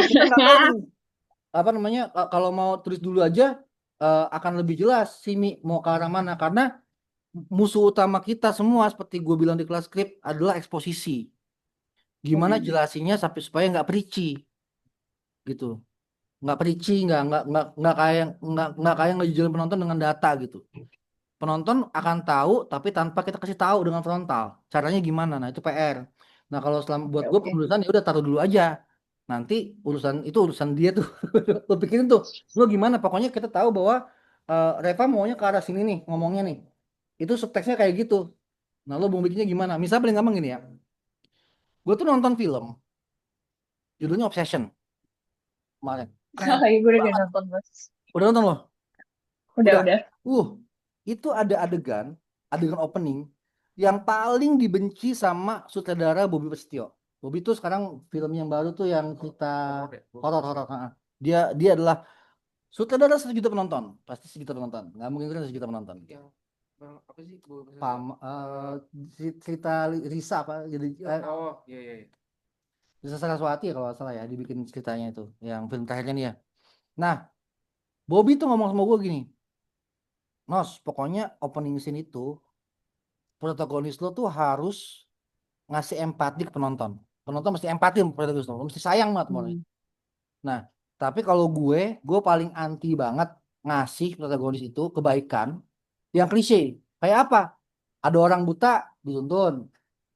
apa namanya kalau mau tulis dulu aja akan lebih jelas Simi mau ke arah mana karena musuh utama kita semua seperti gue bilang di kelas skrip adalah eksposisi. Gimana Hmm, jelasinnya sampai supaya nggak preachy gitu, nggak preachy, nggak kayak ngejualin penonton dengan data gitu. Penonton akan tahu tapi tanpa kita kasih tahu dengan frontal. Caranya gimana? Nah, itu PR. Nah, kalau selama oke, buat gue oke. penulisan ya udah taruh dulu aja. Nanti urusan dia tuh. Lo pikirin tuh. Lo gimana? Pokoknya kita tahu bahwa Reva maunya ke arah sini nih ngomongnya nih. Itu subteksnya kayak gitu. Nah, lo mau bikinnya gimana? Misal paling gampang gini ya. Gue tuh nonton film judulnya Obsession kemarin. Keren Lagi gue udah banget. nonton Mas. Udah nonton lo? Udah, Udah. udah. Uh, itu ada adegan opening yang paling dibenci sama sutradara Bobby Pestio. Bobby tuh sekarang film yang baru tuh yang kita horor-horor. Dia dia adalah sutradara 1 juta penonton, pasti 1 juta penonton. Nggak mungkin kan 1 juta penonton. Yang apa sih? Pam, cerita Risa apa? Jadi Oh iya iya. Risa Saraswati ya kalau nggak salah ya, dibikin ceritanya itu, yang film terakhirnya nih ya. Nah, Bobby tuh ngomong sama gue gini, Nos, pokoknya opening scene itu protagonis lo tuh harus ngasih empati ke penonton. Penonton mesti empati sama protagonis lo, mesti sayang banget sama orang. Hmm. Nah, tapi kalau gue paling anti banget ngasih protagonis itu kebaikan yang klise. Kayak apa? Ada orang buta dituntun,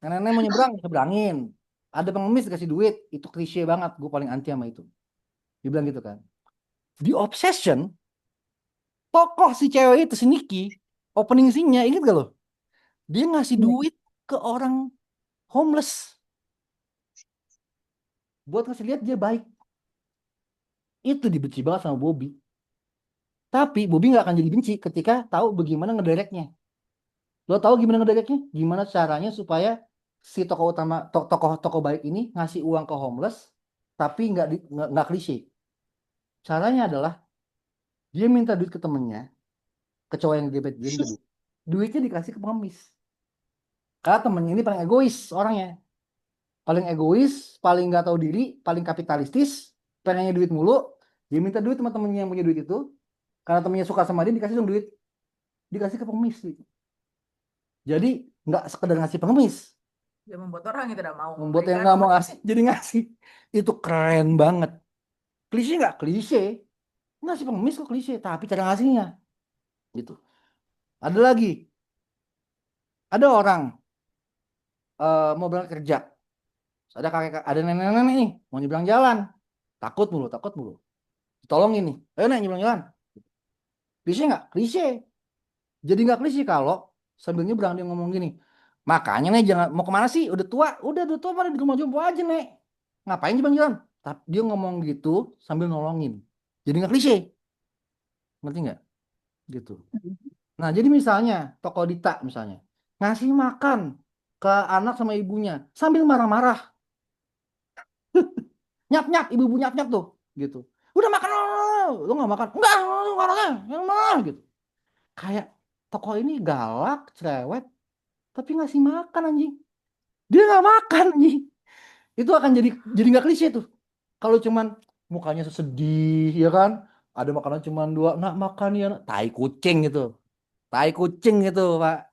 nenek mau nyebrang nyebrangin, ada pengemis dikasih duit, itu klise banget. Gue paling anti sama itu. Dia bilang gitu kan. Di Obsession, tokoh si cewek itu si Nikki, opening scene-nya inget gak lo? Dia ngasih Iya. duit ke orang homeless buat ngasih lihat dia baik. Itu dibenci banget sama Bobby. Tapi Bobby nggak akan jadi benci ketika tahu bagaimana ngedirectnya. Lo tahu gimana ngedirectnya? Gimana caranya supaya si tokoh utama, tokoh baik ini ngasih uang ke homeless, tapi nggak klise. Caranya adalah dia minta duit ke temennya, ke cowok yang gebet dia minta duit. Duitnya dikasih ke pengemis. Karena temennya ini paling egois orangnya. Paling egois, paling nggak tahu diri, paling kapitalistis, pengennya duit mulu. Dia minta duit sama temennya yang punya duit itu. Karena temennya suka sama dia, dikasih dong duit. Dikasih ke pengemis. Gitu. Jadi nggak sekedar ngasih pengemis. Dia membuat orang yang tidak mau Membuat yang memberikan. nggak mau ngasih, jadi ngasih. Itu keren banget. Klise nggak? Klise. Ngasih pengemis kok klise. Tapi cara ngasihnya. Gitu. Ada lagi. Ada orang mau berangkat kerja. Ada kakek, ada nenek-nenek nih. Mau nyebrang jalan. Takut mulu, takut mulu. Tolongin nih. Ayo nek nyebrang jalan. Klise nggak? Klise. Jadi nggak klise kalau sambil nyebrang dia ngomong gini. Makanya nih jangan mau kemana sih? Udah tua pada di rumah jompo aja nek. Ngapain jalan-jalan? Tapi dia ngomong gitu sambil nolongin. Jadi nggak klise, ngerti nggak? Gitu. Nah jadi misalnya toko Dita misalnya ngasih makan ke anak sama ibunya sambil marah-marah, nyap nyap ibu-ibu nyap nyap tuh, gitu. Udah makan lo nggak makan? Enggak, lu orangnya yang mana gitu. Kayak toko ini galak, cerewet, tapi ngasih makan anjing. Dia nggak makan anjing. Itu akan jadi nggak klise tuh. Kalau cuman mukanya sedih ya kan, ada makanan cuman dua, nak makan ya, nak. Tai kucing gitu, tai kucing gitu pak,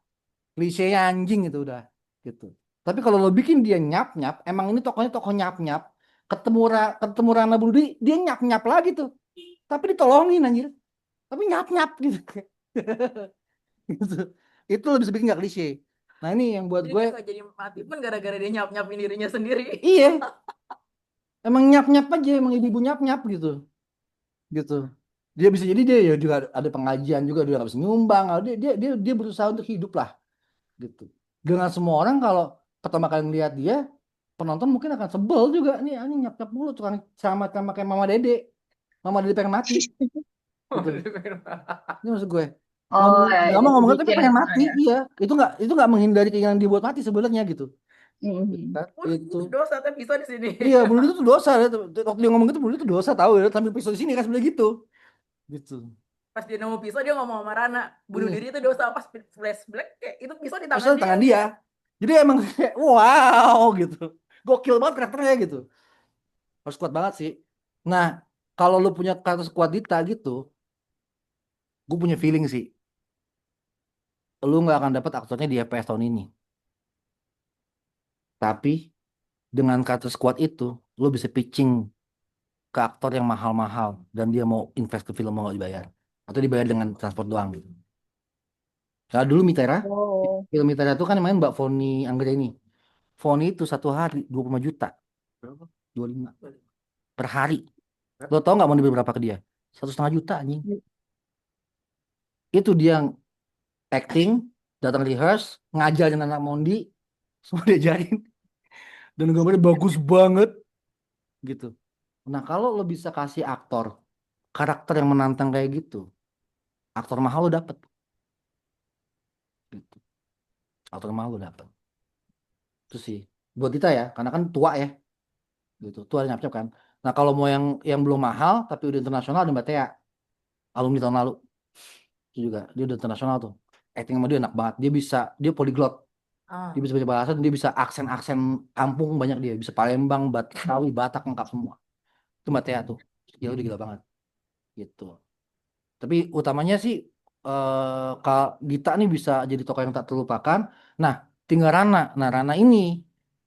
klisenya anjing itu udah gitu. Tapi kalau lo bikin dia nyap nyap, emang ini tokonya toko nyap nyap, ketemu Rana Budi dia nyap nyap lagi tuh, tapi ditolongin anjir, tapi nyap nyap gitu. Gitu. Itu lebih bikin nggak klise. Nah ini yang buat Jadi gue, dia nggak jadi mati pun gara-gara dia nyap-nyapin dirinya sendiri. iya, emang nyap nyap aja, emang ibu-ibu nyap nyap gitu. Gitu. Dia bisa jadi dia ya juga ada pengajian juga, dia nggak bisa nyumbang, dia berusaha untuk hidup lah gitu. Dengan semua orang kalau pertama kali lihat dia, penonton mungkin akan sebel juga nih, ini nyap nyap mulu tukang sama kayak Mama Dede pengen mati gitu. Ini maksud gue Oh ngomong ya, agama itu ngomong tapi bikin pengen gitu mati, ya. iya itu nggak menghindari keinginan dibuat mati sebenarnya gitu. Mhm. Kan? Itu Dosa tapi bisa di sini. iya bunuh diri itu tuh dosa ya. Waktu dia ngomong itu bunuh diri itu dosa tahu ya, sambil pisau di sini kan sebenarnya gitu Pas dia nemu pisau dia ngomong sama Rana, bunuh iya. diri itu dosa. Pas flashback kayak itu pisau di tangan Maksudnya dia. tangan dia. Jadi emang kayak wow gitu. Gokil banget karakternya gitu. Harus kuat banget sih. Nah, kalau lu punya karakter sekuat Dita gitu, gue punya feeling sih. Lu nggak akan dapat aktornya di FPS tahun ini. Tapi dengan karakter sekuat itu, lu bisa pitching ke aktor yang mahal-mahal dan dia mau invest ke film mau dibayar. Atau dibayar dengan transport doang gitu. Kalau dulu Mitera, Oh. film Mitera itu kan main Mbak Foni Anggreni. Foni itu satu hari 25 juta. Berapa? 25 per hari. Lo tau nggak mau diberi berapa ke dia? 1,5 juta anjing. Itu dia yang acting, datang rehearse, ngajarin anak Mondi, semua diajarin. Dan gambarnya bagus banget gitu. Nah kalau lo bisa kasih aktor karakter yang menantang kayak gitu, aktor mahal lo dapet. Gitu. Aktor mahal lo dapet. Itu sih. Buat kita ya, karena kan tua ya, gitu. Tua nyap kan. Nah kalau mau yang belum mahal tapi udah internasional ada Mbak Tea, alumni tahun lalu. Itu juga dia udah internasional tuh. Acting sama dia enak banget. Dia polyglot. Ah. Dia bisa baca bahasa dan dia bisa aksen-aksen kampung banyak, dia bisa Palembang, Betawi, Batak lengkap semua. Itu Mbak Tea tuh. Dia udah gila banget gitu. Tapi utamanya sih Kak Gita nih bisa jadi tokoh yang tak terlupakan. Nah, tinggal Rana. Nah, Rana ini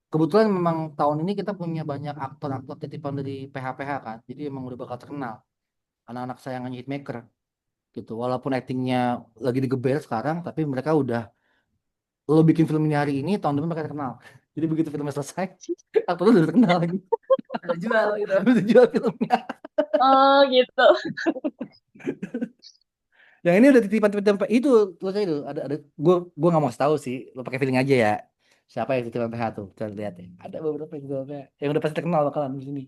kebetulan memang tahun ini kita punya banyak aktor-aktor titipan dari PH-PH kan. Jadi emang udah bakal terkenal. Anak-anak sayangannya Hitmaker gitu. Walaupun aktingnya lagi digeber sekarang, tapi mereka udah lo bikin film ini hari ini, tahun depan mereka terkenal. Jadi begitu filmnya selesai, aktornya udah terkenal lagi. Ada jual gitu. Udah jual filmnya. Oh gitu. Yang ini udah titipan itu tulisannya itu ada gue nggak mau kasih tahu sih, lo pakai feeling aja ya. Siapa yang titipan PH tuh? Coba lihat ya. Ada beberapa yang titipan PH yang udah pasti terkenal bakalan di sini.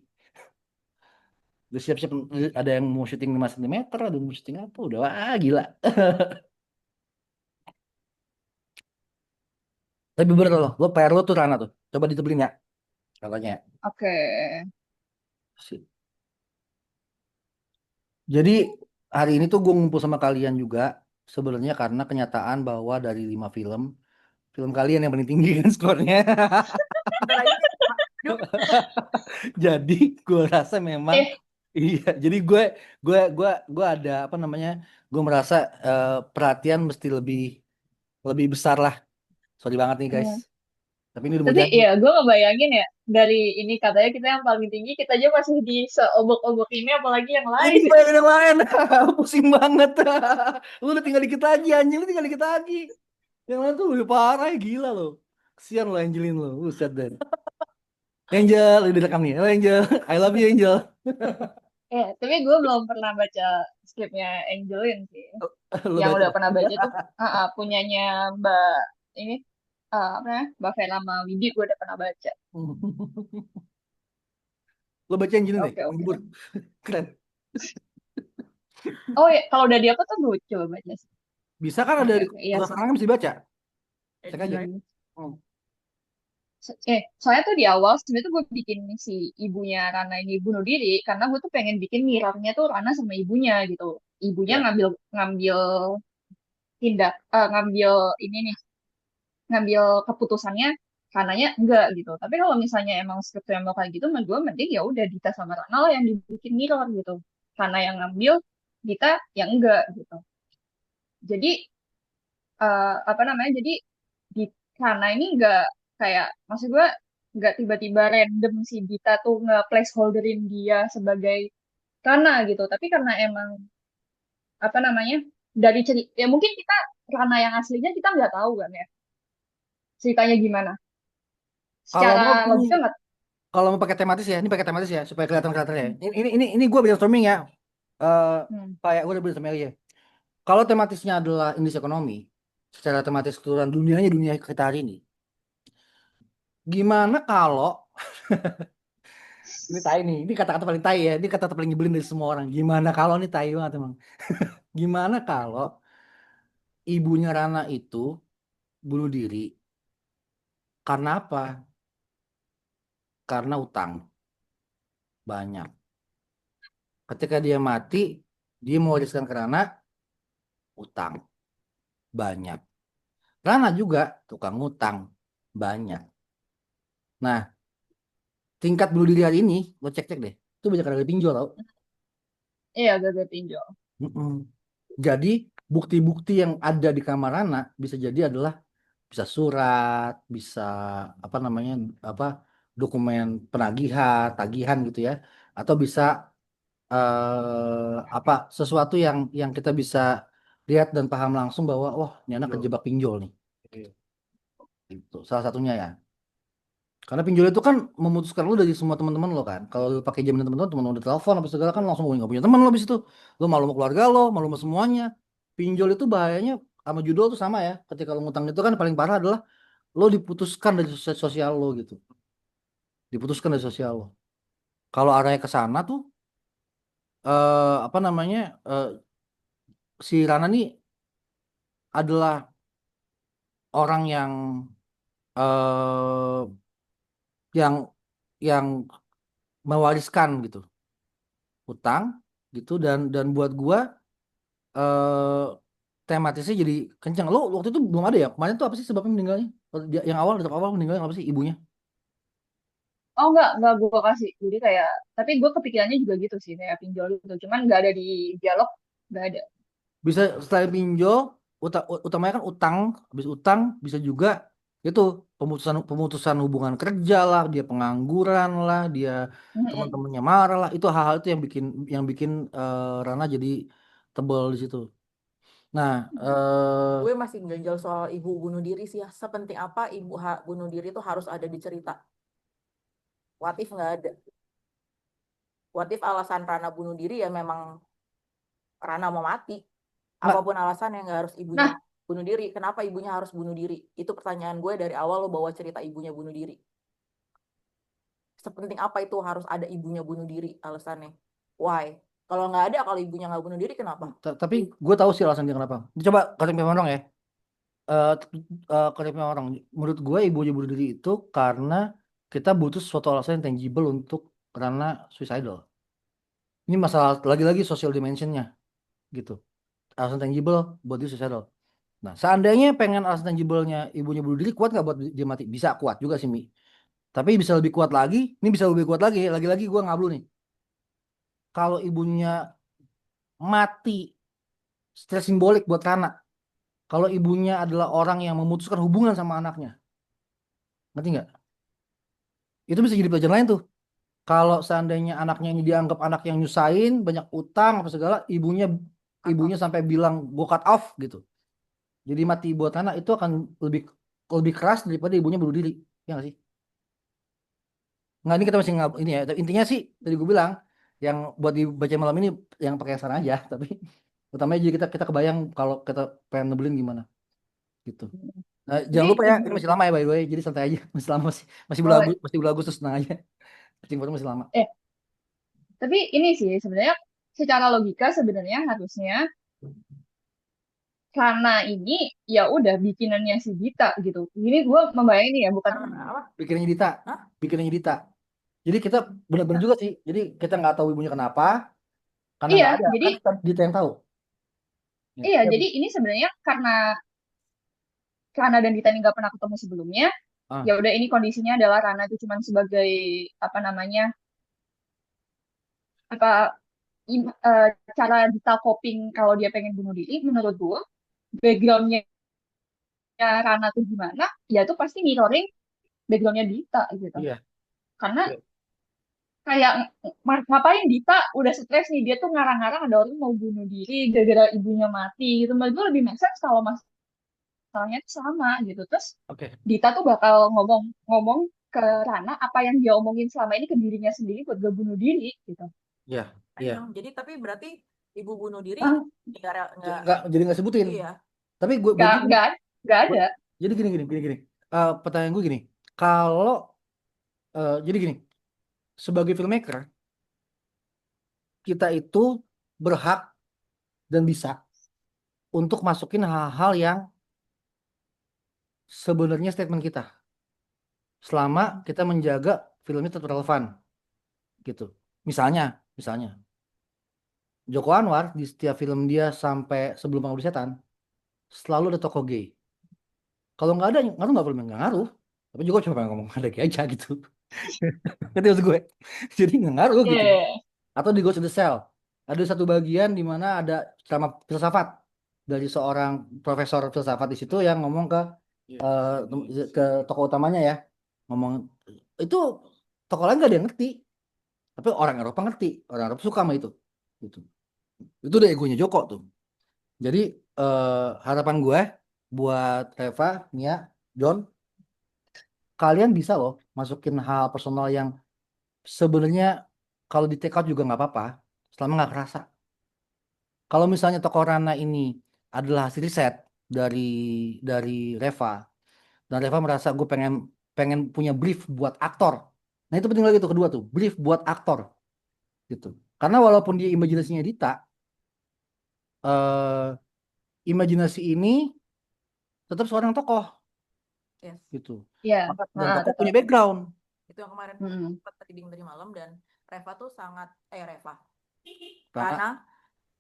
Udah siap-siap, ada yang mau syuting 5 cm, ada yang mau syuting apa, udah wah gila. Tapi bener loh, lo PR lo tuh Rana tuh. Coba ditebelin ya, katanya. Oke. Jadi hari ini tuh gue ngumpul sama kalian juga sebenarnya karena kenyataan bahwa dari 5 film, film kalian yang paling tinggi kan skornya. Bentar lagi sih. Aduh, Jadi gue rasa memang Eh, iya. Jadi gue ada apa namanya? Gue merasa perhatian mesti lebih lebih besar lah. Sorry banget nih guys. hmm. Tapi ini udah mau Tapi jadi. ya gue ngebayangin ya, dari ini katanya kita yang paling tinggi, kita aja masih di seobok-obok ini, apalagi yang Ini lain. banyak yang lain. Pusing banget. Lu udah tinggal dikit lagi anjing, lu tinggal dikit lagi. Yang lain tuh lebih parah ya, gila loh. Kesian lo Angelin lo. Buset deh. Angel, udah direkam nih. Halo Angel. I love you Angel. Tapi gue belum pernah baca skripnya Angelin sih. Lu Yang baca. udah pernah baca tuh punyanya Mbak ini, apa namanya, Mbak Vera sama Widi, gue udah pernah baca. Lo baca Angelin deh. Oke, oke. Menghibur. Keren. Oh ya, kalau udah dia apa tuh gue coba baca sih. Bisa kan ada Oke, di oke. Iya kota sih. sekarang bisa dibaca. Cek aja. Hmm. Hmm. Soalnya tuh di awal sebenarnya tuh gue bikin si ibunya Rana ini bunuh diri karena gue tuh pengen bikin mirrornya tuh Rana sama ibunya gitu. Ibunya Ya. ngambil ngambil ngambil ini nih, ngambil keputusannya, Rananya enggak gitu. Tapi kalau misalnya emang skripnya mau kayak gitu, menurut gue mending ya udah Dita sama Rana lah yang dibikin mirror gitu. Rana yang ngambil, Dita yang enggak gitu. Jadi apa namanya? Jadi di Rana ini enggak kayak, maksud gue nggak tiba-tiba random si Dita tuh nge-placeholderin dia sebagai Rana gitu. Tapi karena emang apa namanya, dari cerita ya, mungkin kita Rana yang aslinya kita nggak tahu kan ya ceritanya gimana. Kalau Secara mau gini, logika nggak. kalau mau pakai tematis ya, ini pakai tematis ya supaya kelihatan karakternya. Ini gue brainstorming ya. Eh Hmm. kayak gue udah bilang sama Elia. Kalau tematisnya adalah Indonesia ekonomi, secara tematis keseluruhan dunianya dunia kita hari ini. Gimana kalau ini tai nih, ini kata-kata paling tai ya, ini kata-kata paling nyebelin dari semua orang. Gimana kalau nih tai banget emang. Gimana kalau ibunya Rana itu bunuh diri karena apa? Karena utang banyak. Ketika dia mati, dia mewariskan ke Rana utang banyak. Rana juga tukang utang banyak. Nah, tingkat bunuh diri hari ini, lo cek-cek deh. Itu banyak dari pinjol tau. Iya, gagal pinjol. Mm-mm. Jadi bukti-bukti yang ada di kamar Rana bisa jadi adalah bisa surat, bisa apa namanya, apa dokumen penagihan, tagihan gitu ya, atau bisa apa sesuatu yang kita bisa lihat dan paham langsung bahwa wah ini anak kejebak pinjol nih. Itu salah satunya ya. Karena pinjol itu kan memutuskan lu dari semua teman-teman lo kan. Kalau lu pakai jaminan teman-teman, teman udah telepon apa segala kan langsung nggak punya teman lo habis itu. Lu malu sama keluarga lo, malu sama semuanya. Pinjol itu bahayanya sama judul tuh sama ya. Ketika lo ngutang itu kan paling parah adalah lo diputuskan dari sosial lo gitu. Diputuskan dari sosial lo. Kalau arahnya ke sana tuh apa namanya? Si Rana nih adalah orang eh yang yang mewariskan gitu, hutang gitu dan buat gua eh tematisnya jadi kencang. Lo waktu itu belum ada ya? Kemarin tuh apa sih sebabnya meninggalnya? Yang awal, tetap awal meninggalnya apa sih ibunya? Oh, enggak gue kasih. Jadi kayak, tapi gue kepikirannya juga gitu sih, kayak pinjol gitu. Cuman nggak ada di dialog, nggak ada. Bisa selain pinjol, utamanya kan utang, habis utang bisa juga itu pemutusan pemutusan hubungan kerja lah, dia pengangguran lah, dia Mm-mm. teman-temannya marah lah. Itu hal-hal itu yang bikin Rana jadi tebel di situ. Nah, gue masih ganjal soal ibu bunuh diri sih ya. Sepenting apa ibu bunuh diri itu harus ada di cerita. What if nggak ada? What if alasan Rana bunuh diri ya memang Rana mau mati? nggak, Apapun alasan yang nggak harus ibunya Nah, bunuh diri. Kenapa ibunya harus bunuh diri? Itu pertanyaan gue dari awal lo bawa cerita ibunya bunuh diri. Sepenting apa itu harus ada ibunya bunuh diri alasannya? Why? Kalau nggak ada, kalau ibunya nggak bunuh diri, kenapa? Tapi gue tahu sih alasan dia kenapa. Coba KTP orang ya. KTP orang. Menurut gue ibunya bunuh diri itu karena kita butuh suatu alasan yang tangible untuk karena suicidal. Ini masalah lagi-lagi social dimensionnya gitu. Alasan tangible buat dia suicidal. Nah, seandainya pengen alasan tangible-nya ibunya bunuh diri, kuat nggak buat dia mati? Bisa kuat juga sih, Mi. Tapi bisa lebih kuat lagi. Ini bisa lebih kuat lagi. Lagi-lagi gue ngablu nih. Kalau ibunya mati, secara simbolik buat Rana. Kalau ibunya adalah orang yang memutuskan hubungan sama anaknya, ngerti nggak? Itu bisa jadi pelajaran lain tuh. Kalau seandainya anaknya ini dianggap anak yang nyusahin, banyak utang apa segala, ibunya Cut ibunya off. sampai bilang go cut off gitu. Jadi mati buat anak itu akan lebih lebih keras daripada ibunya bunuh diri. Ya nggak sih? Nggak, ini kita masih nggak ini ya. Tapi intinya sih tadi gue bilang yang buat dibaca malam ini yang pakai saran aja. Tapi utamanya jadi kita kebayang kalau kita pengen nebelin gimana gitu. Nah, Jadi jangan lupa ya, ibu, ini masih lama ya by the way. Jadi santai aja, masih lama oh, masih bulan Agustus, tenang aja. Cacing foto masih lama. eh, tapi ini sih sebenarnya secara logika sebenarnya harusnya karena ini ya udah bikinannya si Dita gitu. Ini gue membayangin ya, bukan Karena apa? Pikirannya Dita, Hah? pikirannya Dita. Jadi kita benar-benar juga sih. Jadi kita nggak tahu ibunya kenapa, karena iya. nggak ada Jadi kan Dita yang tahu. Ya. iya, Ya, jadi ini sebenarnya karena dan Dita ini nggak pernah ketemu sebelumnya. ah, Ya udah ini kondisinya adalah Rana itu cuma sebagai apa namanya apa cara Dita coping kalau dia pengen bunuh diri. Menurut gue backgroundnya Rana tuh gimana? Ya tuh pasti mirroring backgroundnya Dita gitu. iya. Karena Iya. kayak ngapain Dita udah stres nih dia tuh ngarang-ngarang ada orang mau bunuh diri gara-gara ibunya mati gitu. Menurut gue lebih make sense kalau masalahnya tuh sama gitu. Terus Oke. Dita tuh bakal ngomong-ngomong ke Rana apa yang dia omongin selama ini ke dirinya sendiri buat gak bunuh diri gitu. Iya, iya. Ayo, jadi tapi berarti ibu bunuh diri Ah, nggak Nggak, jadi nggak sebutin. iya. Tapi buat Gak, gue gini, gak, gak ada. jadi gini. Pertanyaan gue gini, kalau jadi gini, sebagai filmmaker kita itu berhak dan bisa untuk masukin hal-hal yang sebenarnya statement kita, selama kita menjaga filmnya tetap relevan gitu. Misalnya, misalnya Joko Anwar di setiap film dia sampai sebelum Pengabdi Setan selalu ada tokoh gay. Kalau nggak ada, ngaruh nggak filmnya? Nggak ngaruh. Tapi Joko cuma pengen ngomong ada gay aja gitu. Ngerti maksud gue? Jadi nggak ngaruh gitu. Yeah. Atau di Ghost in the Shell ada satu bagian di mana ada ceramah filsafat dari seorang profesor filsafat di situ yang ngomong eh, ke tokoh utamanya ya, ngomong itu tokoh lain nggak ada yang ngerti, tapi orang Eropa ngerti, orang Eropa suka sama itu gitu. Itu udah egonya Joko tuh. Jadi harapan gue buat Reva, Nia, John, kalian bisa loh masukin hal personal yang sebenarnya kalau di take out juga nggak apa-apa, selama nggak kerasa. Kalau misalnya tokoh Rana ini adalah hasil riset dari dari Reva, dan Reva merasa gue pengen pengen punya brief buat aktor. Nah itu penting lagi tuh kedua tuh, brief buat aktor gitu. Karena walaupun dia imajinasinya Dita, eh, imajinasi ini tetap seorang tokoh Yes. gitu. Iya, Maka dan nah, tokoh betul. punya background. Itu yang kemarin Mm. sempat reading tadi malam, dan Reva tuh sangat Reva Karena karena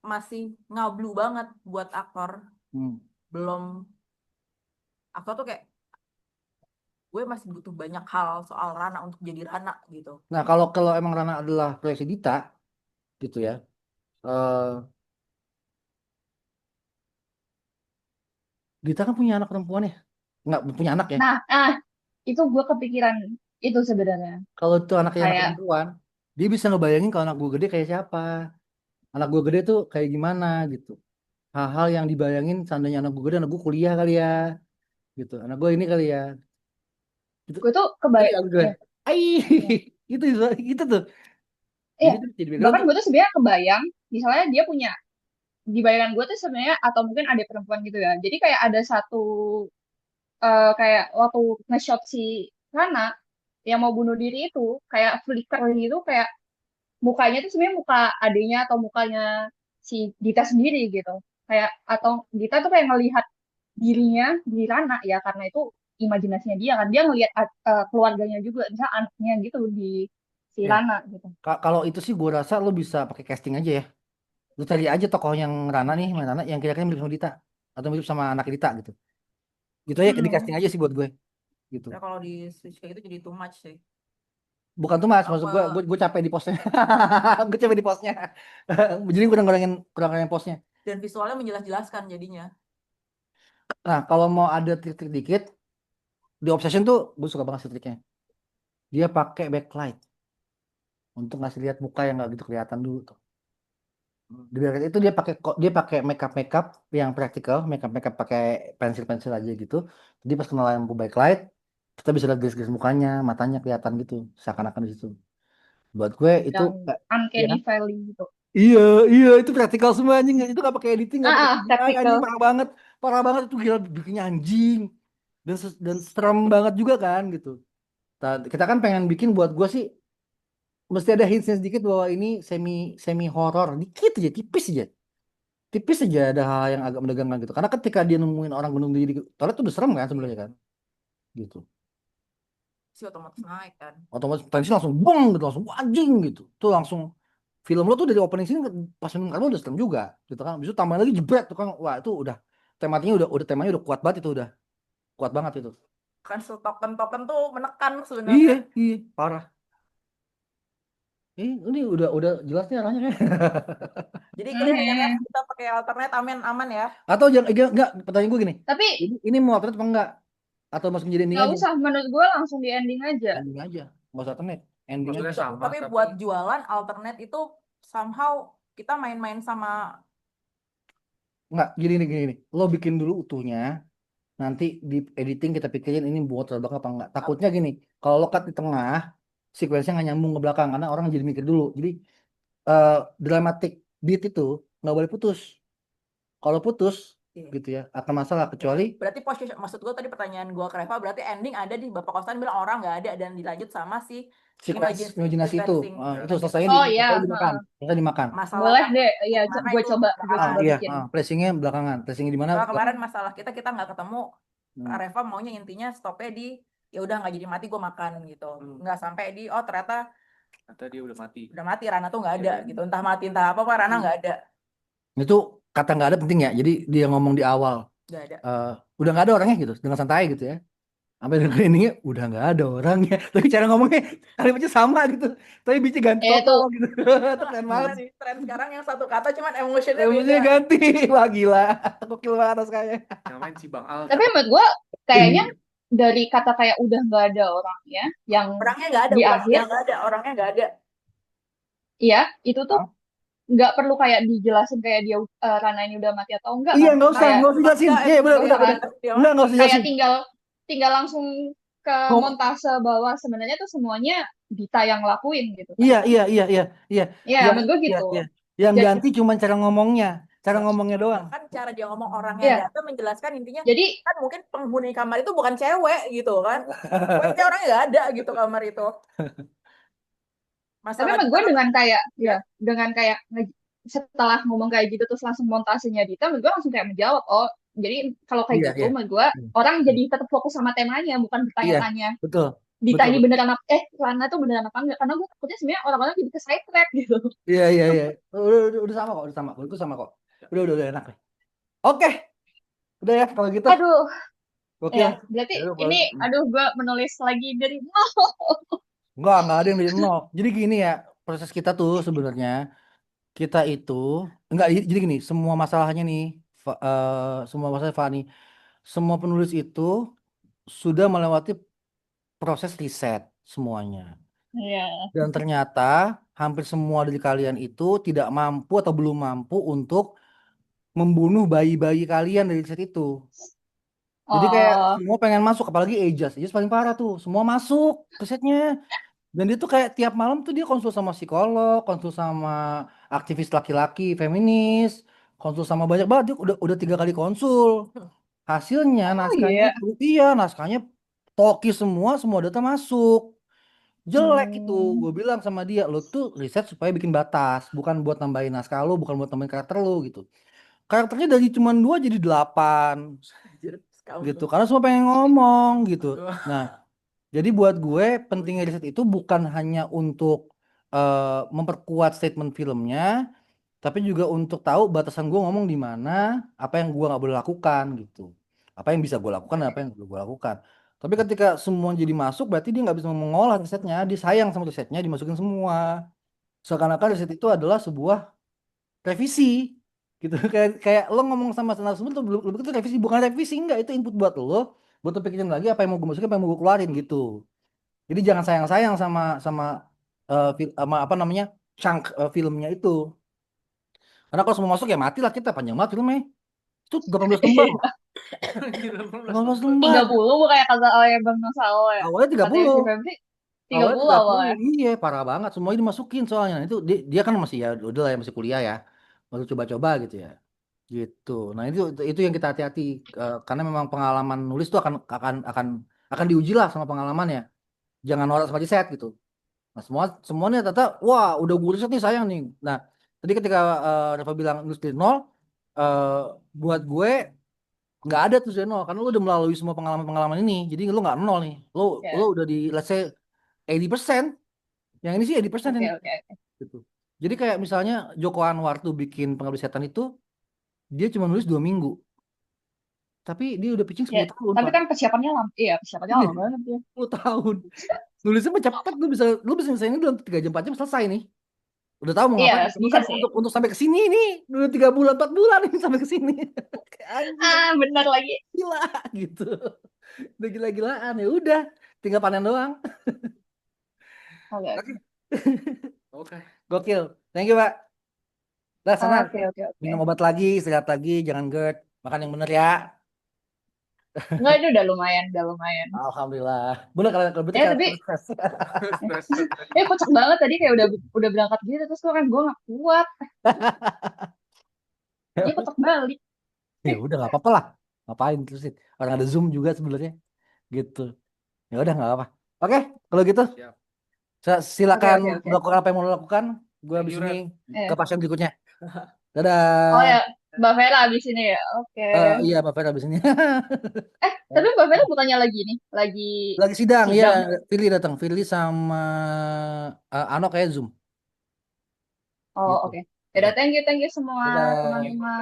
masih ngablu banget buat aktor. hmm, Belum aktor tuh kayak gue masih butuh banyak hal soal Rana untuk jadi Rana gitu. nah kalau kalau emang Rana adalah proyeksi Dita gitu ya. eh Dita kan punya anak perempuan ya? Nggak punya anak ya. Nah, itu gue kepikiran itu sebenarnya. Kalau itu anaknya anak Kayak, perempuan, dia bisa ngebayangin kalau anak gue gede kayak siapa. Anak gue gede tuh kayak gimana gitu. Hal-hal yang dibayangin seandainya anak gue gede, anak gue kuliah kali ya. Gitu. Anak gue ini kali ya. Gitu. gue tuh Jadi aku gue, ya, ai, ya. itu itu tuh. Iya, Jadi itu jadi background bahkan tuh. gue tuh sebenarnya kebayang, misalnya dia punya, di bayangan gue tuh sebenarnya, atau mungkin ada perempuan gitu ya. Jadi kayak ada satu, kayak waktu nge-shot si Rana, yang mau bunuh diri itu, kayak flicker gitu, kayak mukanya tuh sebenarnya muka adiknya atau mukanya si Dita sendiri gitu. Kayak atau Dita tuh kayak ngelihat dirinya di Rana ya karena itu imajinasinya dia kan. Dia ngelihat keluarganya juga, misalnya anaknya gitu di si Ya, Rana gitu. kalau itu sih gue rasa lo bisa pakai casting aja ya. Lu cari aja tokoh yang Rana nih, main Rana yang kira-kira mirip sama Dita atau mirip sama anak Dita gitu. Gitu aja di Hmm. casting aja sih buat gue gitu. Ya kalau di switch kayak gitu jadi too much sih. Bukan tuh mas, maksud gue, Apa gue capek di postnya. Gue capek di postnya. Jadi kurang kurangin postnya. dan visualnya menjelas-jelaskan jadinya. Nah, kalau mau ada trik-trik dikit, di Obsession tuh gue suka banget sih triknya. Dia pakai backlight untuk ngasih lihat muka yang nggak gitu kelihatan dulu tuh. Di backlight itu dia pakai makeup yang praktikal, makeup pakai pensil aja gitu. Jadi pas kena lampu backlight, kita bisa lihat garis-garis mukanya, matanya kelihatan gitu, seakan-akan di situ. Buat gue itu Yang ya. uncanny valley gitu. Iya, iya itu praktikal semua anjing. Itu nggak pakai editing, nggak pakai CGI anjing, Practical. parah banget itu gila bikinnya anjing. Dan serem banget juga kan gitu. Kita kan pengen bikin buat gue sih mesti ada hintsnya sedikit bahwa ini semi semi horor dikit aja, tipis aja ada hal yang agak menegangkan gitu. Karena ketika dia nemuin orang bunuh diri di toilet itu udah serem kan sebenarnya kan, gitu. Si otomatis naik kan. Otomatis tensi langsung bong gitu, langsung "Wah, anjing gitu. Tuh langsung film lo tuh dari opening sini pas nonton kamu udah serem juga, gitu kan. Bisa tambah lagi jebret tuh kan, wah itu udah temanya udah kuat banget itu udah kuat banget itu. Kan token-token tuh menekan Iya, sebenarnya. iya, parah. Ini udah jelas nih arahnya kan. Jadi clear ya Ref, Mhm. kita pakai alternate aman aman ya. Atau jangan enggak, pertanyaan gue gini. Tapi Ini mau alternate apa enggak? Atau masuk menjadi ending nggak aja? usah, menurut gue langsung di ending aja. Ending aja. Nggak usah alternate. Ending Maksudnya aja. sama, Tapi buat jualan alternate itu somehow kita main-main sama Enggak, gini nih. Lo bikin dulu utuhnya. Nanti di editing kita pikirin ini buat terbang apa enggak. Takutnya gini. Kalau lo cut di tengah, sequence-nya nggak nyambung ke belakang. Karena orang jadi mikir dulu. Jadi eh, dramatic beat itu nggak boleh putus. Kalau putus, Iya. gitu ya, akan masalah. Kecuali Berarti posisi maksud gue tadi pertanyaan gue ke Reva berarti ending ada di Bapak Kosan bilang orang nggak ada dan dilanjut sama si imajinasi itu. sequencing Itu selesai Oh ya, selesai dimakan. Selesai dimakan. masalah boleh deh. Ya, mana gue itu coba belakangan. Iya, bikin. placingnya belakangan. Placingnya di mana? Soalnya kemarin masalah kita nggak ketemu. Hmm. Reva maunya intinya stopnya di ya udah nggak jadi mati gue makan gitu, nggak sampai di oh ternyata dia udah mati. Rana tuh nggak ada gitu, entah mati entah apa pak Rana nggak ada. Itu kata nggak ada penting ya. Jadi dia ngomong di awal, Nggak ada. udah nggak ada orangnya gitu, dengan santai gitu ya. Sampai dengerin ini udah nggak ada orangnya. Tapi cara ngomongnya kalimatnya sama gitu. Tapi bici ganti Itu total gitu. Itu keren banget sih. Tren sekarang yang satu kata cuman emotionnya Emosinya beda. ganti. Wah gila. Gokil banget kayaknya. Yang main si Bang Al. tapi menurut gue kayaknya dari kata kayak udah nggak ada orangnya yang Orangnya nggak ada, di bukan akhir, udah nggak ada, orangnya nggak ada. ya itu tuh Hah? nggak perlu kayak dijelasin kayak dia Rana ini udah mati atau enggak Iya kan, nggak usah kayak jelasin. Iya benar nggak usah kan, Enggak usah kayak jelasin. tinggal langsung ke Oh, montase bahwa sebenarnya tuh semuanya Dita yang lakuin gitu kan. iya iya iya iya iya. Ya Yang menurut gue iya gitu. iya. Yang Jadi, ganti cuma cara ngomongnya. Cara ngomongnya doang. Kan cara dia ngomong orangnya ya nggak ada menjelaskan intinya jadi kan mungkin penghuni kamar itu bukan cewek gitu kan. Pokoknya orangnya nggak ada gitu kamar itu. tapi Masalah menurut kita gue kan dengan kayak setelah ngomong kayak gitu terus langsung montasenya Dita, menurut gue langsung kayak menjawab, oh jadi kalau kayak Iya gitu iya. menurut gue orang jadi tetap fokus sama temanya, bukan Iya, bertanya-tanya betul. Dita Betul. ini beneran apa, Lana tuh beneran apa enggak, karena gue takutnya sebenarnya orang-orang jadi ke side track gitu. Iya iya iya. Udah sama kok, udah sama. Itu sama kok. Udah enak nih. Oke, udah ya kalau gitu. Aduh, Gokil. ya berarti Aduh, ini aduh gue menulis lagi dari nol. enggak ada yang dari nol. Jadi gini ya, proses kita tuh sebenarnya kita itu enggak jadi gini, semua masalahnya nih semua masalah Fani, semua penulis itu sudah melewati proses riset semuanya. Iya. Dan ternyata hampir semua dari kalian itu tidak mampu atau belum mampu untuk membunuh bayi-bayi kalian dari riset itu. Jadi kayak Oh semua pengen masuk, apalagi Ejas paling parah tuh, semua masuk ke setnya. Dan dia tuh kayak tiap malam tuh dia konsul sama psikolog, konsul sama aktivis laki-laki, feminis, konsul sama banyak banget. Dia udah 3 kali konsul. Hasilnya oh naskahnya iya. itu, iya naskahnya toki semua data masuk. jelek itu. Hmm. Gue bilang sama dia, lo tuh riset supaya bikin batas, bukan buat nambahin naskah lo, bukan buat nambahin karakter lo gitu. Karakternya dari cuma 2 jadi 8 Anjir, sekali gitu, tuh. karena semua pengen ngomong gitu. Nah, jadi buat gue pentingnya riset itu bukan hanya untuk memperkuat statement filmnya, tapi juga untuk tahu batasan gue ngomong di mana, apa yang gue nggak boleh lakukan gitu, apa yang bisa gue lakukan dan apa yang gak boleh gue lakukan. Tapi ketika semua jadi masuk, berarti dia nggak bisa mengolah risetnya, dia sayang sama risetnya, dimasukin semua. Seakan-akan riset itu adalah sebuah revisi gitu. Kayak lo ngomong sama narasumber tuh belum itu revisi, bukan revisi, enggak, itu input buat lo, buat lo pikirin lagi apa yang mau gue masukin, apa yang mau gue keluarin gitu. Jadi jangan sayang-sayang sama sama sama apa namanya, chunk filmnya itu. Karena kalau semua masuk ya mati lah kita, panjang banget filmnya. Itu 18 lembar loh. Anjir, 18 18 lembar. lembar. 30 bukan ya kata ayah Bang Nasalo ya. Awalnya Katanya 30. si Febri Awalnya 30 30. awalnya. Iya, parah banget. Semuanya dimasukin soalnya. Nah, itu dia kan masih ya udah lah ya, masih kuliah ya. Baru coba-coba gitu ya. Gitu. Nah, itu yang kita hati-hati. Karena memang pengalaman nulis tuh akan diuji lah sama pengalamannya. Jangan norak sama riset gitu. Nah, semuanya ternyata wah, udah gue riset nih, sayang nih. Nah, tadi ketika Reva bilang nulis dari nol, eh, buat gue nggak ada tuh dari nol, karena lu udah melalui semua pengalaman-pengalaman ini. Jadi lu nggak nol nih. Lu Ya. udah di, let's say, 80%. Yang ini sih 80% Oke ini oke oke. gitu. Jadi kayak misalnya Joko Anwar tuh bikin Pengabdi Setan itu, dia cuma nulis 2 minggu, tapi dia udah pitching Ya, 10 tahun tapi Pak. kan persiapannya lama. Iya, persiapannya Iya, lama banget ya. 10 tahun. Nulisnya mah cepet, lu bisa nyelesain ini dalam 3 jam 4 jam selesai nih. Udah tahu mau Iya, ngapain. Tapi bisa kan sih. untuk sampai ke sini nih, udah 3 bulan 4 bulan nih sampai ke sini. Kayak anjir, Ah, benar lagi. gila gitu. Udah gila-gilaan, ya udah, tinggal panen doang. Oke Oke. oke. Oke. Gokil. Thank you, Pak. Lah sana Oke oke oke. minum obat lagi, istirahat lagi, jangan GERD. Makan yang bener ya. Enggak, itu udah lumayan, udah lumayan. Alhamdulillah. Bener, kalau berarti Ya karena tapi stres. Stres. kocak banget tadi kayak udah berangkat gitu terus tuh kan gue nggak kuat. Dia kocak balik. Ya udah nggak apa-apa lah. Ngapain terus sih? Orang ada Zoom juga sebenarnya gitu. Ya udah nggak apa. Oke, kalau gitu Siap. Oke silakan oke oke. melakukan apa yang mau lo lakukan. Gue Thank habis you, ini Red. ke Eh. pasien berikutnya. Oh Dadah. ya, Mbak Vera abis ini ya. Oke. Iya, Mbak Fer habis ini. Tapi Mbak Vera bukannya lagi nih, lagi Lagi sidang, ya. sidang. Firly datang. Firly sama Ano kayak Zoom Oh gitu. oke. Oke. Yaudah, thank you semua Dadah. teman-teman.